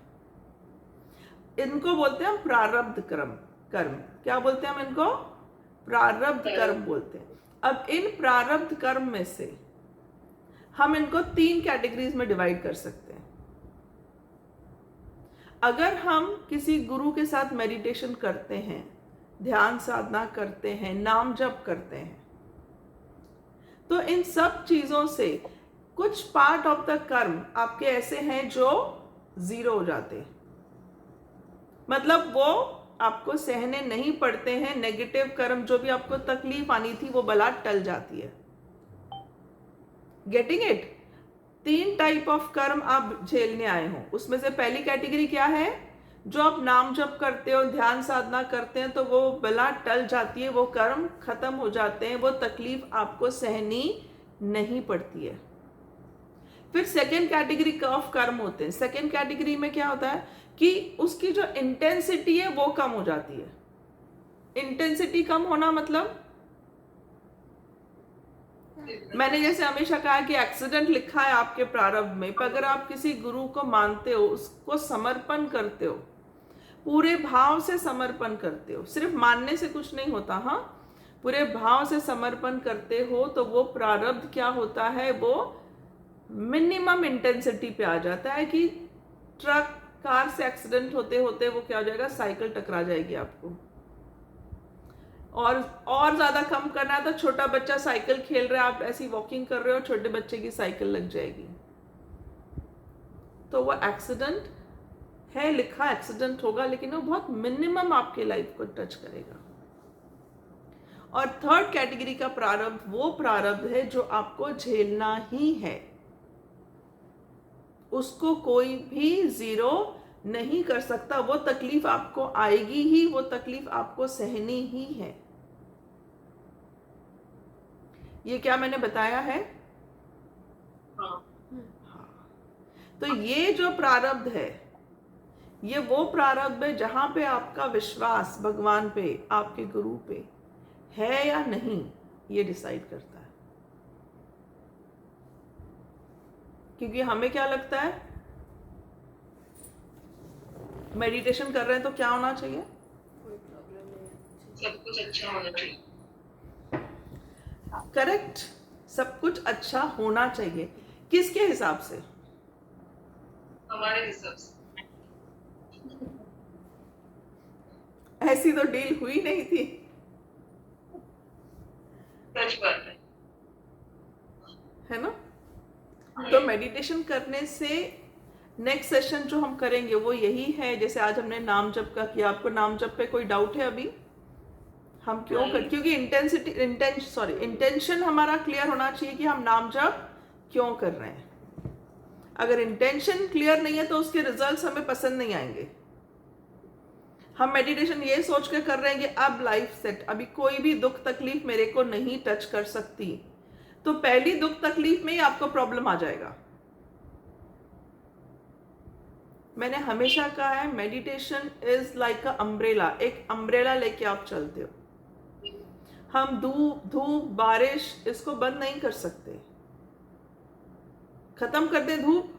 S1: इनको बोलते हैं हम प्रारब्ध कर्म। क्या बोलते हैं हम इनको? प्रारब्ध कर्म बोलते हैं। अब इन प्रारब्ध कर्म में से हम इनको 3 कैटेगरीज में डिवाइड कर सकते हैं। अगर हम किसी गुरु के साथ मेडिटेशन करते हैं, ध्यान साधना करते हैं, नाम जप करते हैं, तो इन सब चीजों से कुछ पार्ट ऑफ द कर्म आपके ऐसे हैं जो 0 हो जाते हैं। मतलब वो आपको सहने नहीं पड़ते हैं। नेगेटिव कर्म, जो भी आपको तकलीफ आनी थी, वो बला टल जाती है। Getting it? 3 टाइप ऑफ कर्म आप झेलने आए हो। उसमें से पहली कैटेगरी क्या है? जो आप नाम जप करते हो, ध्यान साधना करते हैं, तो वो बला टल जाती है, वो कर्म खत्म हो जाते हैं, वो तकलीफ आपको सहनी नहीं पड़ती है। फिर सेकेंड कैटेगरी ऑफ कर्म होते हैं। सेकेंड कैटेगरी में क्या होता है कि उसकी जो इंटेंसिटी है वो कम हो जाती है। इंटेंसिटी कम होना मतलब, मैंने जैसे हमेशा कहा कि एक्सीडेंट लिखा है आपके प्रारब्ध में, पर अगर आप किसी गुरु को मानते हो, उसको समर्पण करते हो, पूरे भाव से समर्पण करते हो, सिर्फ मानने से कुछ नहीं होता, हाँ, पूरे भाव से समर्पण करते हो, तो वो प्रारब्ध क्या होता है, वो मिनिमम इंटेंसिटी पे आ जाता है कि ट्रक कार से एक्सीडेंट होते होते वो क्या हो जाएगा, साइकिल टकरा जाएगी आपको। और ज्यादा कम करना है तो छोटा बच्चा साइकिल खेल रहा है, आप ऐसी वॉकिंग कर रहे हो, छोटे बच्चे की साइकिल लग जाएगी, तो वो एक्सीडेंट है, लिखा एक्सीडेंट होगा, लेकिन वो बहुत मिनिमम आपके लाइफ को टच करेगा। और थर्ड कैटेगरी का प्रारब्ध वो प्रारब्ध है जो आपको झेलना ही है, उसको कोई भी 0 नहीं कर सकता। वो तकलीफ आपको आएगी ही, वो तकलीफ आपको सहनी ही है। ये क्या मैंने बताया है? हाँ। तो ये जो प्रारब्ध है, ये वो प्रारब्ध है जहां पे आपका विश्वास भगवान पे, आपके गुरु पे है या नहीं, ये डिसाइड करता है। क्योंकि हमें क्या लगता है, मेडिटेशन कर रहे हैं तो क्या होना चाहिए?
S4: कोई प्रॉब्लम नहीं,
S8: सब कुछ अच्छा होना चाहिए।
S1: करेक्ट, सब कुछ अच्छा होना चाहिए। किसके हिसाब से?
S8: हमारे हिसाब से।
S1: ऐसी तो डील हुई नहीं थी,
S8: सच बात
S1: है ना? तो मेडिटेशन करने से नेक्स्ट सेशन जो हम करेंगे वो यही है। जैसे आज हमने नाम जप का किया, आपको नाम जप पे कोई डाउट है अभी? हम क्यों कर, क्योंकि इंटेंशन हमारा क्लियर होना चाहिए कि हम नाम जप क्यों कर रहे हैं। अगर इंटेंशन क्लियर नहीं है तो उसके रिजल्ट्स हमें पसंद नहीं आएंगे। हम मेडिटेशन ये सोच के कर रहे हैं कि अब लाइफ सेट, अभी कोई भी दुख तकलीफ मेरे को नहीं टच कर सकती, तो पहली दुख तकलीफ में ही आपको प्रॉब्लम आ जाएगा। मैंने हमेशा कहा है, meditation is like a umbrella. एक अम्ब्रेला लेके आप चलते हो। हम धूप बारिश इसको बंद नहीं कर सकते। खत्म कर दे धूप,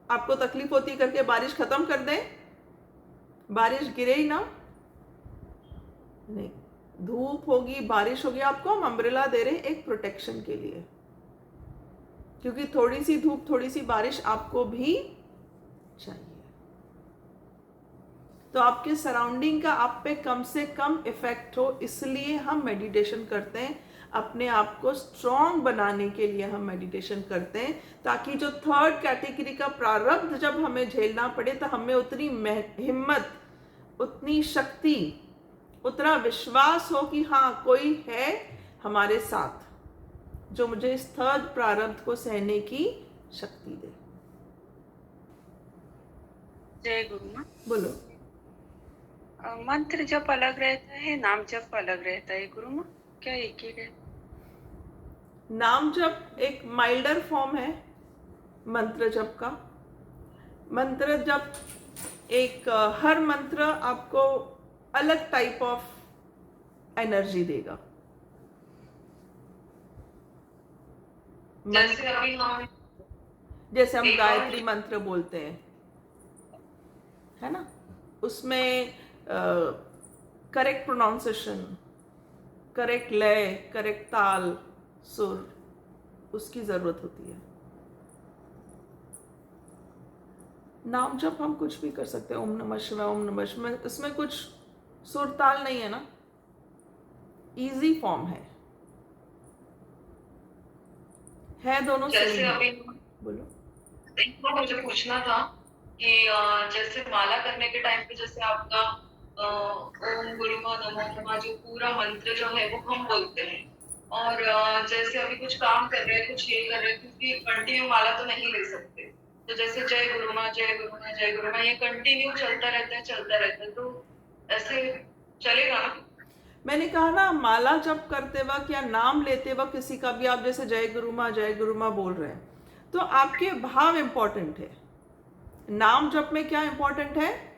S1: आपको तकलीफ होती करके बारिश खत्म कर दे, बारिश गिरे ही ना, नहीं, धूप होगी बारिश होगी, आपको हम अम्ब्रेला दे रहे हैं एक प्रोटेक्शन के लिए, क्योंकि थोड़ी सी धूप थोड़ी सी बारिश आपको भी चाहिए। तो आपके सराउंडिंग का आप पे कम से कम इफेक्ट हो, इसलिए हम मेडिटेशन करते हैं। अपने आप को स्ट्रॉन्ग बनाने के लिए हम मेडिटेशन करते हैं, ताकि जो थर्ड कैटेगरी का प्रारब्ध जब हमें झेलना पड़े तो हमें उतनी हिम्मत, उतनी शक्ति, उतना विश्वास हो कि हाँ कोई है हमारे साथ जो मुझे इस थर्ड प्रारब्ध को सहने की शक्ति दे।
S5: जय गुरु माँ।
S1: बोलो।
S5: मंत्र जप अलग रहता है, नाम जप अलग रहता है गुरु माँ, क्या एक ही रहता?
S1: नाम जप एक माइल्डर फॉर्म है मंत्र जप का। मंत्र जप एक हर मंत्र आपको अलग टाइप ऑफ एनर्जी देगा।
S8: जैसे अभी हम
S1: जैसे हम
S8: एक
S1: गायत्री
S8: और-
S1: मंत्र बोलते हैं, है ना, उसमें करेक्ट प्रोनाउंसिएशन, करेक्ट लय, करेक्ट ताल, सुर, उसकी जरूरत होती है। नाम जप हम कुछ भी कर सकते हैं, ओम नमः शिवाय, ओम नमः शिवाय, इसमें कुछ सुर ताल नहीं है ना, इजी फॉर्म है दोनों
S8: जैसे
S1: सेम है।
S8: अभी
S1: बोलो।
S8: एक बार मुझे पूछना था कि जैसे माला करने के टाइम पे जैसे आपका ओम गुरुमा नमो नमः जो पूरा मंत्र जो है वो हम बोलते हैं, और जैसे अभी कुछ काम कर रहे हैं, कुछ ये कर रहे हैं, क्योंकि कंटिन्यू माला तो नहीं ले सकते, तो जैसे जय गुरुमा जय गुरुमा जय गुरुमा ये कंटिन्यू चलता रहता है, तो ऐसे चलेगा ना?
S1: मैंने कहा ना, माला जप करते वक्त या नाम लेते वक्त किसी का भी आप जैसे जय गुरु माँ बोल रहे हैं, तो आपके भाव इंपॉर्टेंट है। नाम जप में क्या इंपॉर्टेंट है?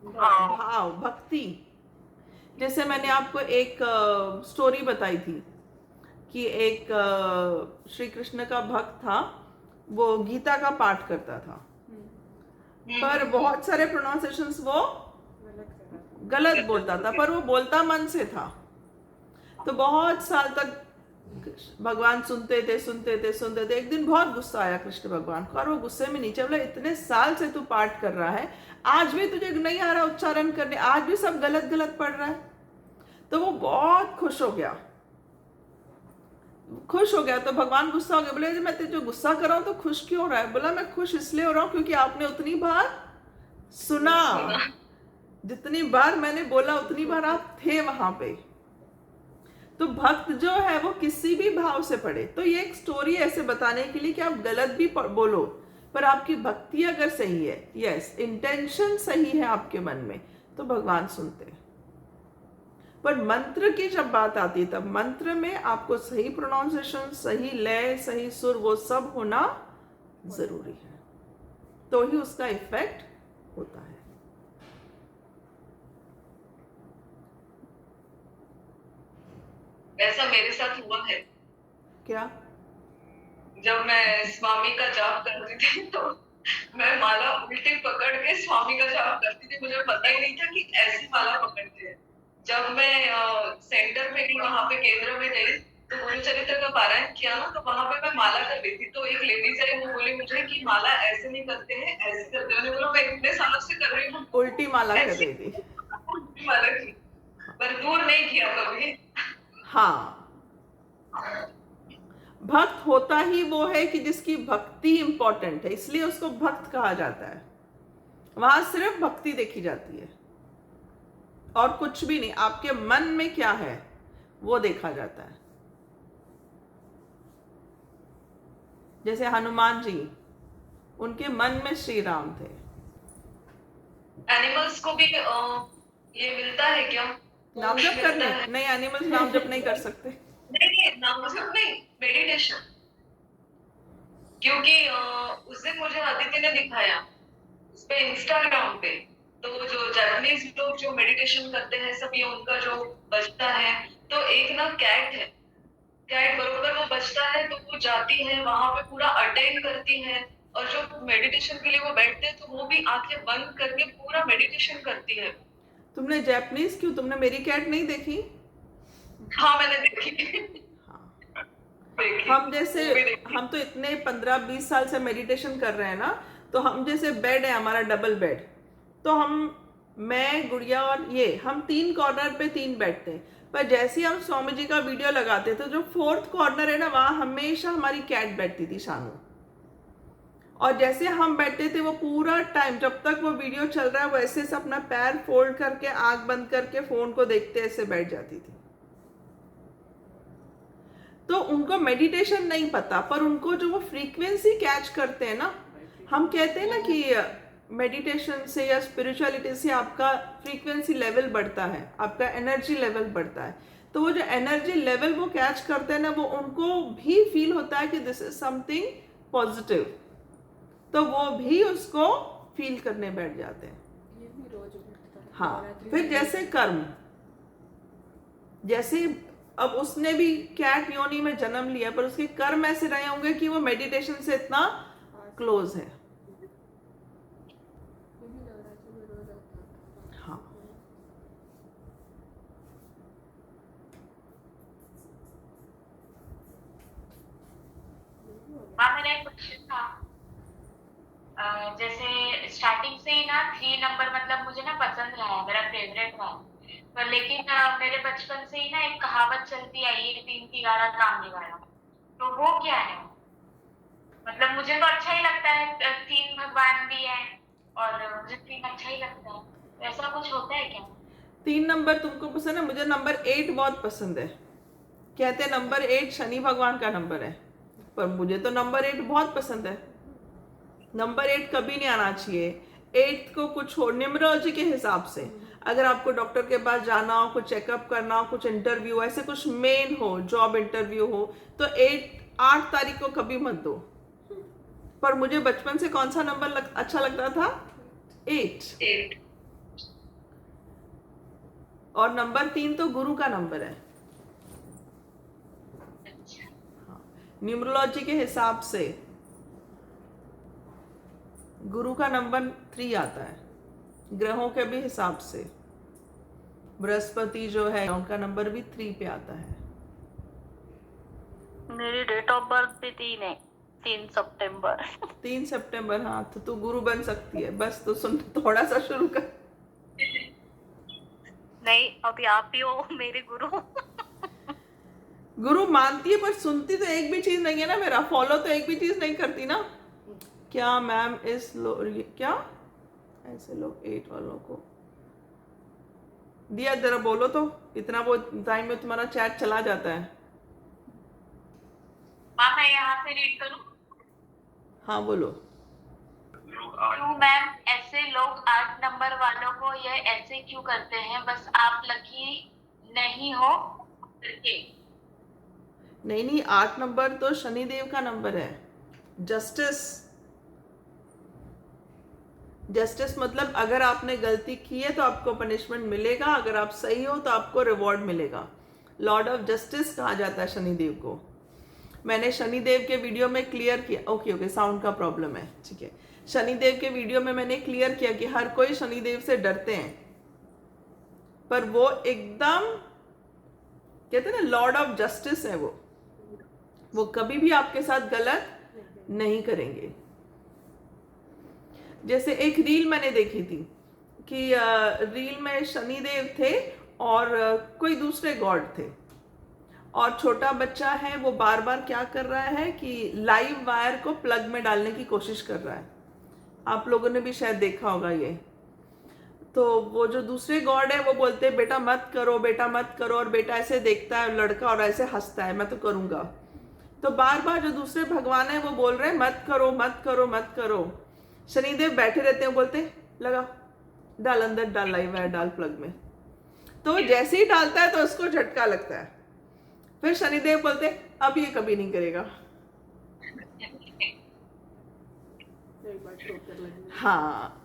S1: भाव, भक्ति। जैसे मैंने आपको एक स्टोरी बताई थी कि एक श्री कृष्ण का भक्त था, वो गीता का पाठ करता था, पर बहुत सारे प्रोनाउंसिएशंस वो गलत बोलता था, पर वो बोलता मन से था। तो बहुत साल तक भगवान सुनते थे। एक दिन बहुत गुस्सा आया कृष्ण भगवान को, और वो गुस्से में नीचे बोला, इतने साल से तू पाठ कर रहा है, आज भी तुझे नहीं आ रहा उच्चारण करने, आज भी सब गलत पढ़ रहा है। तो वो बहुत खुश हो गया। तो भगवान गुस्सा हो गया, बोले मैं तुझे गुस्सा कर रहा हूं तो खुश क्यों हो रहा है? बोला मैं खुश इसलिए हो रहा हूं क्योंकि आपने उतनी बार सुना, जितनी बार मैंने बोला उतनी बार आप थे वहां पे। तो भक्त जो है वो किसी भी भाव से पढ़े। तो ये एक स्टोरी ऐसे बताने के लिए कि आप गलत भी बोलो, पर आपकी भक्ति अगर सही है, यस, इंटेंशन सही है आपके मन में, तो भगवान सुनते हैं। पर मंत्र की जब बात आती है, तब मंत्र में आपको सही प्रोनाउंसिएशन, सही लय, सही सुर, वो सब होना जरूरी है, तो ही उसका इफेक्ट होता है।
S8: ऐसा मेरे साथ हुआ है।
S1: क्या?
S8: जब मैं स्वामी का जाप करती थी तो मैं माला उल्टी पकड़ के स्वामी का जाप करती थी, मुझे पता ही नहीं था कि ऐसी माला पकड़ते हैं। जब मैं सेंटर में गई, वहां पे केंद्र में गई, तो गुरु चरित्र का पारायण किया ना, तो वहां पे मैं माला कर रही थी, तो एक लेडीज है, वो बोली मुझे कि माला ऐसे नहीं करते हैं, ऐसे करते हैं। मैंने बोला मैं इतने सालों से कर रही हूँ,
S1: उल्टी माला कर रही थी।
S8: उल्टी माला की, पर दूर नहीं किया कभी।
S1: हाँ, भक्त होता ही वो है कि जिसकी भक्ति इंपॉर्टेंट है, इसलिए उसको भक्त कहा जाता है। वहां सिर्फ भक्ति देखी जाती है और कुछ भी नहीं, आपके मन में क्या है वो देखा जाता है। जैसे हनुमान जी, उनके मन में श्री राम थे।
S8: एनिमल्स को भी ये मिलता है क्या?
S1: नाम जप
S8: मिलता
S1: करने?
S8: है?
S1: नहीं, एनिमल्स नाम जप नहीं कर सकते।
S8: नहीं, नाम जप नहीं, मेडिटेशन। क्योंकि उस दिन मुझे अदिति ने दिखाया उस पे इंस्टाग्राम पे, तो जो जापानीज लोग जो मेडिटेशन करते हैं सब, ये उनका जो बजता है, तो एक ना कैट है, कैट बरोबर वो बजता है तो वो जाती है वहां पे, पूरा अटेंड करती है, और जो मेडिटेशन के लिए वो बैठते हैं तो वो भी आंखें बंद करके पूरा मेडिटेशन करती है।
S1: तुमने जापानीज क्यों, तुमने मेरी कैट नहीं देखी?
S8: हाँ, मैंने देखी। देखी।
S1: हम जैसे,
S8: वो भी देखी।
S1: हम तो इतने 15-20 साल से मेडिटेशन कर रहे हैं ना, तो हम जैसे बेड है हमारा, डबल बेड, तो मैं, गुड़िया और ये, हम 3 कॉर्नर पे 3 बैठते हैं। पर जैसे ही हम स्वामी जी का वीडियो लगाते थे, जो 4th कॉर्नर है ना, वहां हमेशा हमारी कैट बैठती थी, शानू। और जैसे हम बैठे थे वो पूरा टाइम जब तक वो वीडियो चल रहा है वो ऐसे से अपना पैर फोल्ड करके आंख बंद करके फोन को देखते ऐसे बैठ जाती थी। तो उनको मेडिटेशन नहीं पता, पर उनको जो वो फ्रीक्वेंसी कैच करते हैं ना, हम कहते हैं ना कि मेडिटेशन से या स्पिरिचुअलिटी से आपका फ्रीक्वेंसी लेवल बढ़ता है, आपका एनर्जी लेवल बढ़ता है। तो वो जो एनर्जी लेवल वो कैच करते हैं ना, वो उनको भी फील होता है कि दिस इज समथिंग पॉजिटिव, तो वो भी उसको फील करने बैठ जाते हैं।
S4: ये भी रोज बढ़ता है।
S1: हाँ,
S4: नवरात्रि
S1: फिर
S4: में
S1: जैसे कर्म, जैसे अब उसने भी कैट योनि में जन्म लिया, पर उसके कर्म ऐसे रहे होंगे कि वो मेडिटेशन से इतना क्लोज है।
S4: ये भी नवरात्रि में रोज आता है।
S1: हाँ,
S2: हाँ, मेरा एक क्वेश्चन था। जैसे स्टार्टिंग से ही ना 3 नंबर मतलब मुझे ना पसंद रहा है, मेरा फेवरेट रहा है। पर लेकिन मेरे बचपन से ही ना एक कहावत चलती आई है, 3 की 11 काम निवारा। तो वो क्या है? मतलब मुझे तो अच्छा ही लगता है, 3 भगवान भी है और मुझे 3 अच्छा ही लगता है। तो ऐसा कुछ होता है क्या?
S1: 3 नंबर तुमको पसंद है, मुझे नंबर 8 बहुत पसंद है। कहते हैं नंबर 8 शनि भगवान का नंबर है, पर मुझे तो नंबर 8 बहुत पसंद है। नंबर 8 कभी नहीं आना चाहिए। 8 को कुछ हो न्यूमरोलॉजी के हिसाब से, अगर आपको डॉक्टर के पास जाना हो, कुछ चेकअप करना हो, कुछ इंटरव्यू ऐसे कुछ मेन हो, जॉब इंटरव्यू हो, तो 8 तारीख को कभी मत दो। पर मुझे बचपन से कौन सा नंबर अच्छा लगता था? 8। और नंबर 3 तो गुरु का नंबर है। न्यूमरोलॉजी के हिसाब से गुरु का नंबर 3 आता है, ग्रहों के भी हिसाब से। बृहस्पति जो है उनका नंबर भी 3 पे आता है।
S3: मेरी डेट ऑफ बर्थ भी 3 है, 3 सितंबर।
S1: 3 सितंबर, हाँ, तो तू गुरु बन सकती है। बस तो सुन, थोड़ा सा शुरू कर।
S3: नहीं, अभी आप ही हो मेरे गुरु।
S1: गुरु मानती है पर सुनती तो एक भी चीज नहीं है ना मेरा, फॉलो तो एक भी चीज नहीं करती ना। क्या मैम इस क्या ऐसे लोग 8 वालों को दिया, जरा बोलो तो, इतना वो टाइम में तुम्हारा चैट चला जाता है।
S2: हाँ, मैं यहाँ से रीड करूँ?
S1: हाँ बोलो।
S2: क्यों मैम ऐसे लोग 8 नंबर वालों को ये ऐसे क्यों करते हैं? बस आप लकी नहीं हो करके।
S1: नहीं, 8 नंबर तो शनिदेव का नंबर है। जस्टिस मतलब अगर आपने गलती की है तो आपको पनिशमेंट मिलेगा, अगर आप सही हो तो आपको रिवॉर्ड मिलेगा। लॉर्ड ऑफ जस्टिस कहा जाता है शनिदेव को। मैंने शनिदेव के वीडियो में क्लियर किया, ओके साउंड का प्रॉब्लम है, ठीक है। शनिदेव के वीडियो में मैंने क्लियर किया कि हर कोई शनिदेव से डरते हैं, पर वो एकदम कहते हैं ना लॉर्ड ऑफ जस्टिस है। वो कभी भी आपके साथ गलत नहीं करेंगे। जैसे एक रील मैंने देखी थी कि रील में शनिदेव थे और कोई दूसरे गॉड थे, और छोटा बच्चा है वो बार बार क्या कर रहा है कि लाइव वायर को प्लग में डालने की कोशिश कर रहा है। आप लोगों ने भी शायद देखा होगा ये। तो वो जो दूसरे गॉड है वो बोलते हैं बेटा मत करो, बेटा मत करो, और बेटा ऐसे देखता है लड़का और ऐसे हंसता है मैं तो करूंगा। तो बार बार जो दूसरे भगवान है वो बोल रहे हैं मत करो मत करो मत करो। शनिदेव बैठे रहते हैं, बोलते लगा डाल, अंदर डाल, लाइव वायर डाल प्लग में। तो जैसे ही डालता है तो उसको झटका लगता है। फिर शनिदेव बोलते अब ये कभी नहीं करेगा।
S4: एक बार ठोकर लगी।
S1: हाँ,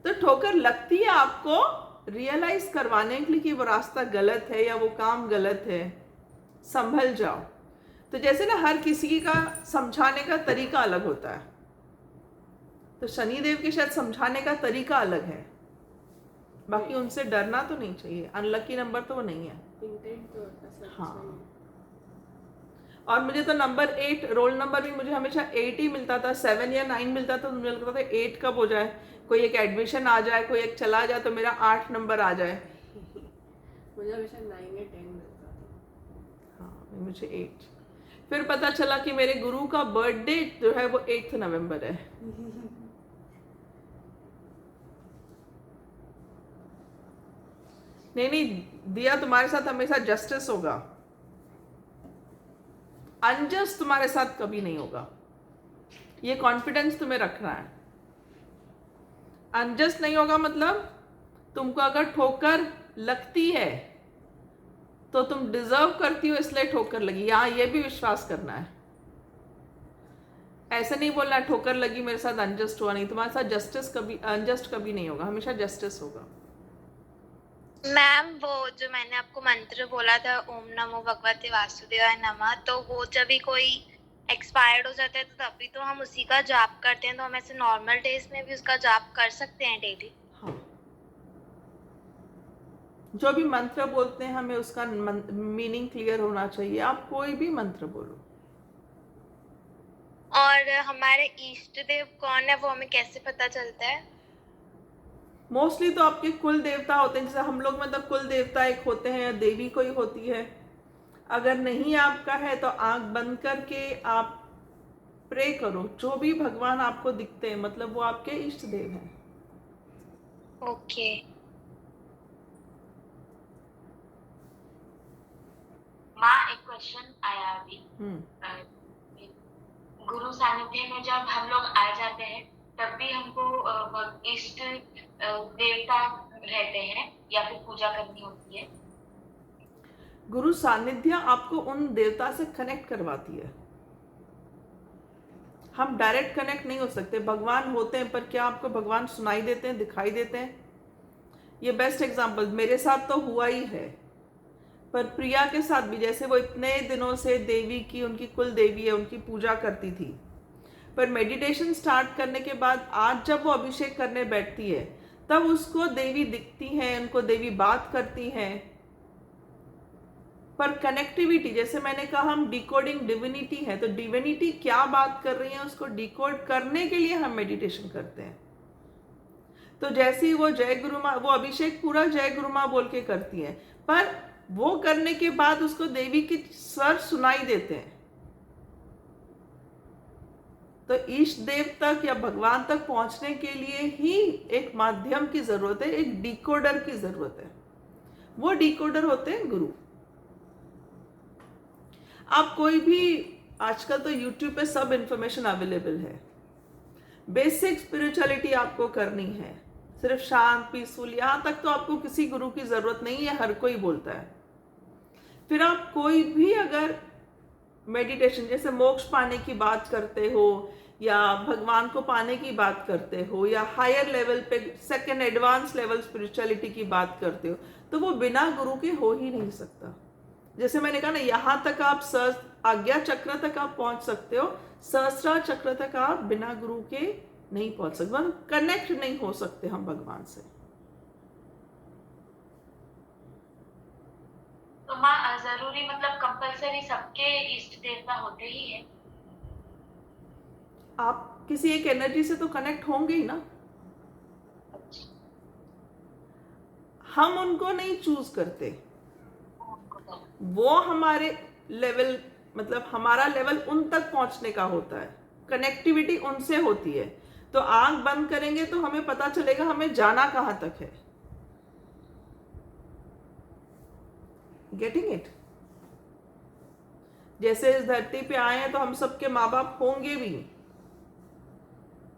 S1: तो ठोकर लगती है आपको रियलाइज करवाने के लिए कि वो रास्ता गलत है या वो काम गलत है, संभल जाओ। तो जैसे ना हर किसी का समझाने का तरीका अलग होता है, तो शनिदेव के शायद समझाने का तरीका अलग है, बाकी उनसे डरना तो नहीं चाहिए। अनलकी नंबर तो वो नहीं है।
S4: इंटेंट तो ऐसा
S1: हाँ।
S4: अच्छा ही है।
S1: और मुझे तो नंबर 8 रोल नंबर भी मुझे हमेशा 8 ही मिलता था। 7 या 9 मिलता था तो मुझे लगता था 8 कब हो जाए, कोई एक एडमिशन आ जाए, कोई एक चला जाए तो मेरा 8 नंबर आ जाए।
S4: मुझे हमेशा 9 या 10 मिलता था।
S1: हाँ, मुझे 8। फिर पता चला कि मेरे गुरु का बर्थडे जो है वो 8 नवंबर है। नहीं नहीं दिया, तुम्हारे साथ हमेशा जस्टिस होगा, अनजस्ट तुम्हारे साथ कभी नहीं होगा। ये कॉन्फिडेंस तुम्हें रखना है। अनजस्ट नहीं होगा मतलब तुमको अगर ठोकर लगती है तो तुम डिजर्व करती हो इसलिए ठोकर लगी, यहाँ ये भी विश्वास करना है। ऐसे नहीं बोलना ठोकर लगी मेरे साथ अनजस्ट हुआ, नहीं, तुम्हारे साथ जस्टिस कभी अनजस्ट कभी नहीं होगा, हमेशा जस्टिस होगा।
S9: मैम वो जो मैंने आपको मंत्र बोला था ओम नमो भगवते वासुदेवाय नमः, तो वो जब भी कोई एक्सपायर्ड हो जाता है तो तभी तो हम उसी का जाप करते हैं, तो हम ऐसे नॉर्मल डेज में भी उसका जाप कर सकते हैं डेली?
S1: हाँ, जो भी मंत्र बोलते हैं हमें उसका मीनिंग क्लियर होना चाहिए। आप कोई भी मंत्र बोलो।
S9: और हमारे इष्ट देव कौन है वो हमें कैसे पता चलता है?
S1: मोस्टली तो आपके कुल देवता होते हैं, जैसे हम लोग मतलब कुल देवता एक होते हैं या देवी कोई होती है। अगर नहीं आपका है तो आंख बंद करके आप प्रे करो, जो भी भगवान आपको दिखते हैं मतलब वो आपके इष्ट देव हैं।
S9: ओके।
S2: माँ एक क्वेश्चन आया अभी। गुरु सानिध्य में जब हम लोग आ जाते हैं तब भी हमको इष्ट देवता रहते हैं या फिर पूजा करनी होती है?
S1: गुरु सानिध्य आपको उन देवता से कनेक्ट करवाती है। हम डायरेक्ट कनेक्ट नहीं हो सकते। भगवान होते हैं पर क्या आपको भगवान सुनाई देते हैं, दिखाई देते हैं? ये बेस्ट एग्जांपल मेरे साथ तो हुआ ही है, पर प्रिया के साथ भी, जैसे वो इतने दिनों से देवी की, उनकी कुल देवी है, उनकी पूजा करती थी, पर मेडिटेशन स्टार्ट करने के बाद आज जब वो अभिषेक करने बैठती है तब उसको देवी दिखती हैं, उनको देवी बात करती हैं। पर कनेक्टिविटी, जैसे मैंने कहा हम डिकोडिंग डिविनिटी है, तो डिविनिटी क्या बात कर रही है उसको डिकोड करने के लिए हम मेडिटेशन करते हैं। तो जैसे ही वो जय गुरु माँ, वो अभिषेक पूरा जय गुरु माँ बोल के करती है, पर वो करने के बाद उसको देवी के स्वर सुनाई देते हैं। तो इष्ट देव तक या भगवान तक पहुंचने के लिए ही एक माध्यम की जरूरत है, एक डिकोडर की जरूरत है। वो डिकोडर होते हैं गुरु। आप कोई भी, आजकल तो YouTube पे सब इंफॉर्मेशन अवेलेबल है। बेसिक स्पिरिचुअलिटी आपको करनी है, सिर्फ शांत पीसफुल, यहां तक तो आपको किसी गुरु की जरूरत नहीं है, हर कोई बोलता है। फिर आप कोई भी अगर मेडिटेशन, जैसे मोक्ष पाने की बात करते हो या भगवान को पाने की बात करते हो या हायर लेवल पे सेकंड एडवांस लेवल स्पिरिचुअलिटी की बात करते हो, तो वो बिना गुरु के हो ही नहीं सकता। जैसे मैंने कहा ना, यहां तक आप आज्ञा चक्र तक आप पहुंच सकते हो, सहस्रा चक्र तक आप बिना गुरु के नहीं पहुंच सकते, मतलब कनेक्ट नहीं हो सकते हम भगवान से।
S2: तो माँ जरूरी मतलब कंपलसरी सबके इष्ट देवता होते ही है?
S1: आप किसी एक एनर्जी से तो कनेक्ट होंगे ही ना। हम उनको नहीं चूज करते, वो हमारे लेवल, मतलब हमारा लेवल उन तक पहुंचने का होता है, कनेक्टिविटी उनसे होती है। तो आंख बंद करेंगे तो हमें पता चलेगा हमें जाना कहां तक है। Getting it? जैसे इस धरती पे आए हैं तो हम सबके माँ बाप होंगे भी,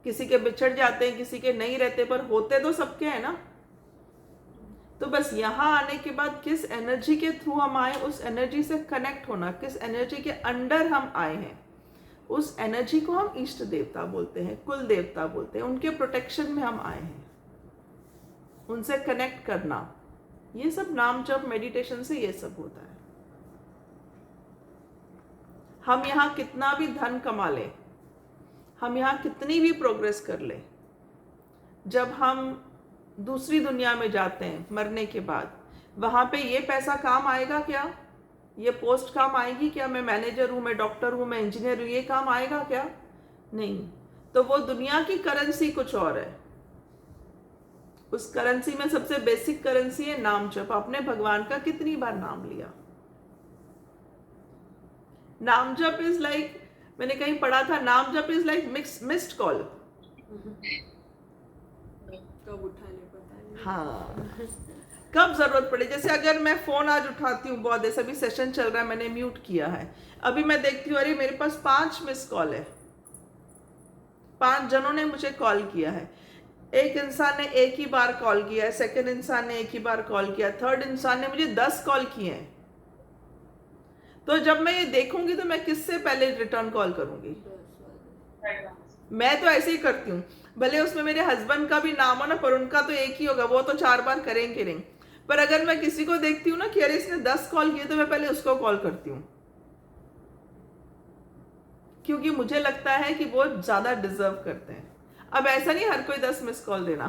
S1: किसी के बिछड़ जाते हैं, किसी के नहीं रहते, पर होते तो सबके हैं ना। तो बस यहाँ आने के बाद किस एनर्जी के थ्रू हम आए, उस एनर्जी से कनेक्ट होना, किस एनर्जी के अंडर हम आए हैं, उस एनर्जी को हम इष्ट देवता बोलते हैं, कुल देवता बोलते हैं। उनके प्रोटेक्शन में हम आए हैं, उनसे कनेक्ट करना, ये सब नाम जप मेडिटेशन से ये सब होता है। हम यहाँ कितना भी धन कमा लें, हम यहाँ कितनी भी प्रोग्रेस कर लें, जब हम दूसरी दुनिया में जाते हैं मरने के बाद, वहां पे ये पैसा काम आएगा क्या? ये पोस्ट काम आएगी क्या? मैं मैनेजर हूं, मैं डॉक्टर हूं, मैं इंजीनियर हूं, ये काम आएगा क्या? नहीं। तो वो दुनिया की करेंसी कुछ और है। उस करेंसी में सबसे बेसिक करेंसी है नाम जप। आपने भगवान का कितनी बार नाम लिया? नाम जप इज लाइक, मैंने कहीं पढ़ा था, नाम जप इज लाइक मिस्ड कॉल।
S4: कब उठाने पता नहीं।
S1: हाँ, कब जरूरत पड़े। जैसे अगर मैं फोन आज उठाती हूँ, बहुत ऐसा भी सेशन चल रहा है, मैंने म्यूट किया है, अभी मैं देखती हूँ अरे मेरे पास 5 मिस कॉल है, 5 जनों ने मुझे कॉल किया है। एक इंसान ने एक ही बार कॉल किया है, सेकंड इंसान ने एक ही बार कॉल किया, थर्ड इंसान ने मुझे 10 कॉल किए हैं। तो जब मैं ये देखूंगी तो मैं किससे पहले रिटर्न कॉल करूंगी? मैं तो ऐसे ही करती हूँ, भले उसमें मेरे हस्बैंड का भी नाम हो ना, पर उनका तो एक ही होगा, वो तो 4 बार करेंगे नहीं। पर अगर मैं किसी को देखती हूँ ना कि अरे इसने 10 कॉल किए, तो मैं पहले उसको कॉल करती हूँ, क्योंकि मुझे लगता है कि वो ज्यादा डिजर्व करते हैं। अब ऐसा नहीं हर कोई 10 मिस कॉल देना।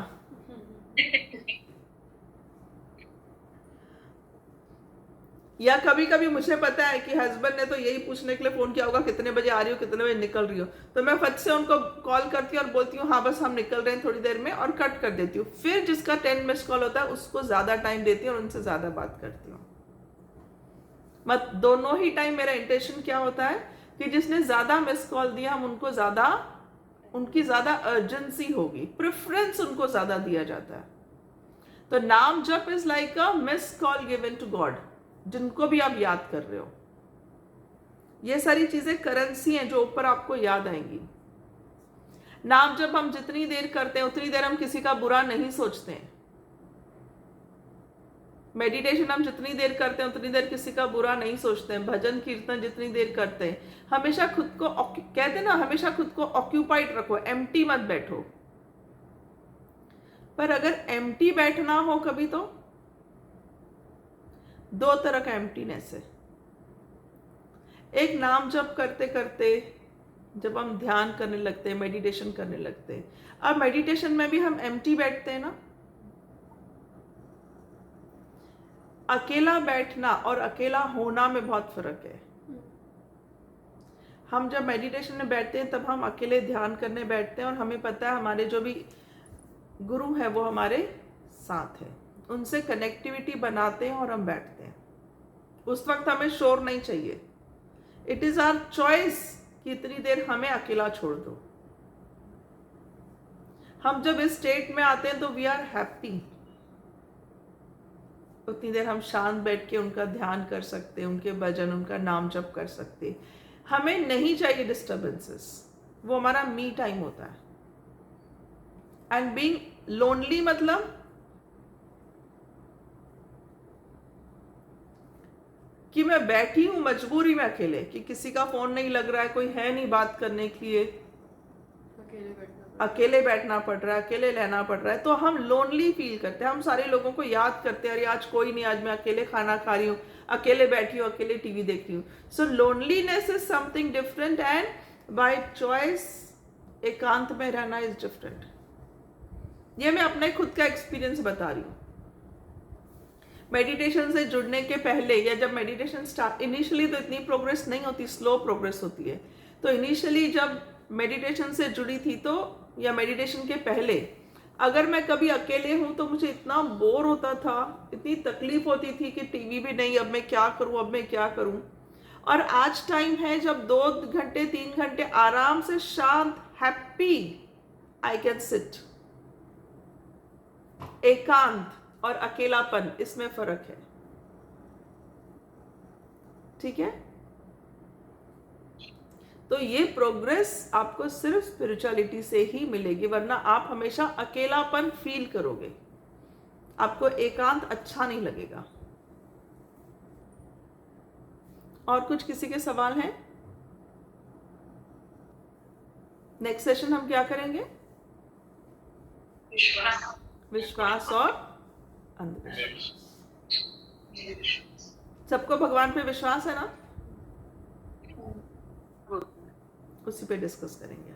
S1: या कभी कभी मुझे पता है कि हस्बैंड ने तो यही पूछने के लिए फोन किया होगा कितने बजे आ रही हो, कितने बजे निकल रही हो, तो मैं फट से उनको कॉल करती हूँ और बोलती हूँ हाँ बस हम निकल रहे हैं थोड़ी देर में, और कट कर देती हूँ। फिर जिसका 10 मिस कॉल होता है उसको ज्यादा टाइम देती हूँ और उनसे ज्यादा बात करती हूँ। मत दोनों ही टाइम मेरा इंटेंशन क्या होता है कि जिसने ज्यादा मिस कॉल दिया, हम उनको ज्यादा, उनकी ज्यादा अर्जेंसी होगी, प्रेफरेंस उनको ज्यादा दिया जाता है। तो नाम जप is like a miss call given to God, जिनको भी आप याद कर रहे हो। ये सारी चीजें करेंसी हैं जो ऊपर आपको याद आएंगी। नाम जप हम जितनी देर करते हैं उतनी देर हम किसी का बुरा नहीं सोचते हैं। मेडिटेशन हम जितनी देर करते हैं उतनी देर किसी का बुरा नहीं सोचते हैं। भजन कीर्तन जितनी देर करते हैं, हमेशा खुद को, कहते हैं ना, हमेशा खुद को ऑक्यूपाइड रखो, एम्प्टी मत बैठो। पर अगर एम्प्टी बैठना हो कभी, तो 2 तरह का एम्प्टीनेस है। एक नाम जप करते करते जब हम ध्यान करने लगते हैं, मेडिटेशन करने लगते हैं, अब मेडिटेशन में भी हम एम्प्टी बैठते हैं ना। अकेला बैठना और अकेला होना में बहुत फर्क है। हम जब मेडिटेशन में बैठते हैं तब हम अकेले ध्यान करने बैठते हैं और हमें पता है हमारे जो भी गुरु है वो हमारे साथ है, उनसे कनेक्टिविटी बनाते हैं और हम बैठते हैं। उस वक्त हमें शोर नहीं चाहिए। इट इज आवर चॉइस कि इतनी देर हमें अकेला छोड़ दो। हम जब इस स्टेट में आते हैं तो वी आर हैप्पी। उतनी देर हम शांत बैठ के उनका ध्यान कर सकते हैं, उनके भजन, उनका नाम जप कर सकते हैं। हमें नहीं चाहिए डिस्टर्बेंसेस, वो हमारा मी टाइम होता है। एंड बीइंग लोनली मतलब कि मैं बैठी हूं मजबूरी में अकेले, कि किसी का फोन नहीं लग रहा है, कोई है नहीं बात करने के लिए, अकेले बैठना पड़ रहा है, अकेले रहना पड़ रहा है, तो हम लोनली फील करते हैं। हम सारे लोगों को याद करते हैं, अरे आज कोई नहीं, आज मैं अकेले खाना खा रही हूँ, अकेले बैठी हूँ, अकेले टीवी देख रही हूँ। So loneliness is something different and by choice एकांत में रहना इज डिफरेंट। ये मैं अपने खुद का एक्सपीरियंस बता रही हूँ। मेडिटेशन से जुड़ने के पहले या जब मेडिटेशन स्टार्ट, इनिशियली तो इतनी प्रोग्रेस नहीं होती, स्लो प्रोग्रेस होती है। तो इनिशियली जब मेडिटेशन से जुड़ी थी, तो या मेडिटेशन के पहले अगर मैं कभी अकेले हूं तो मुझे इतना बोर होता था, इतनी तकलीफ होती थी कि टीवी भी नहीं, अब मैं क्या करूं, अब मैं क्या करूं। और आज टाइम है जब 2 घंटे 3 घंटे आराम से शांत, हैप्पी आई कैन सिट। एकांत और अकेलापन, इसमें फर्क है। ठीक है, तो ये प्रोग्रेस आपको सिर्फ स्पिरिचुअलिटी से ही मिलेगी, वरना आप हमेशा अकेलापन फील करोगे, आपको एकांत अच्छा नहीं लगेगा। और कुछ किसी के सवाल हैं? नेक्स्ट सेशन हम क्या करेंगे? विश्वास और अंधविश्वास। सबको भगवान पे विश्वास है ना? उसी पे डिस्कस करेंगे।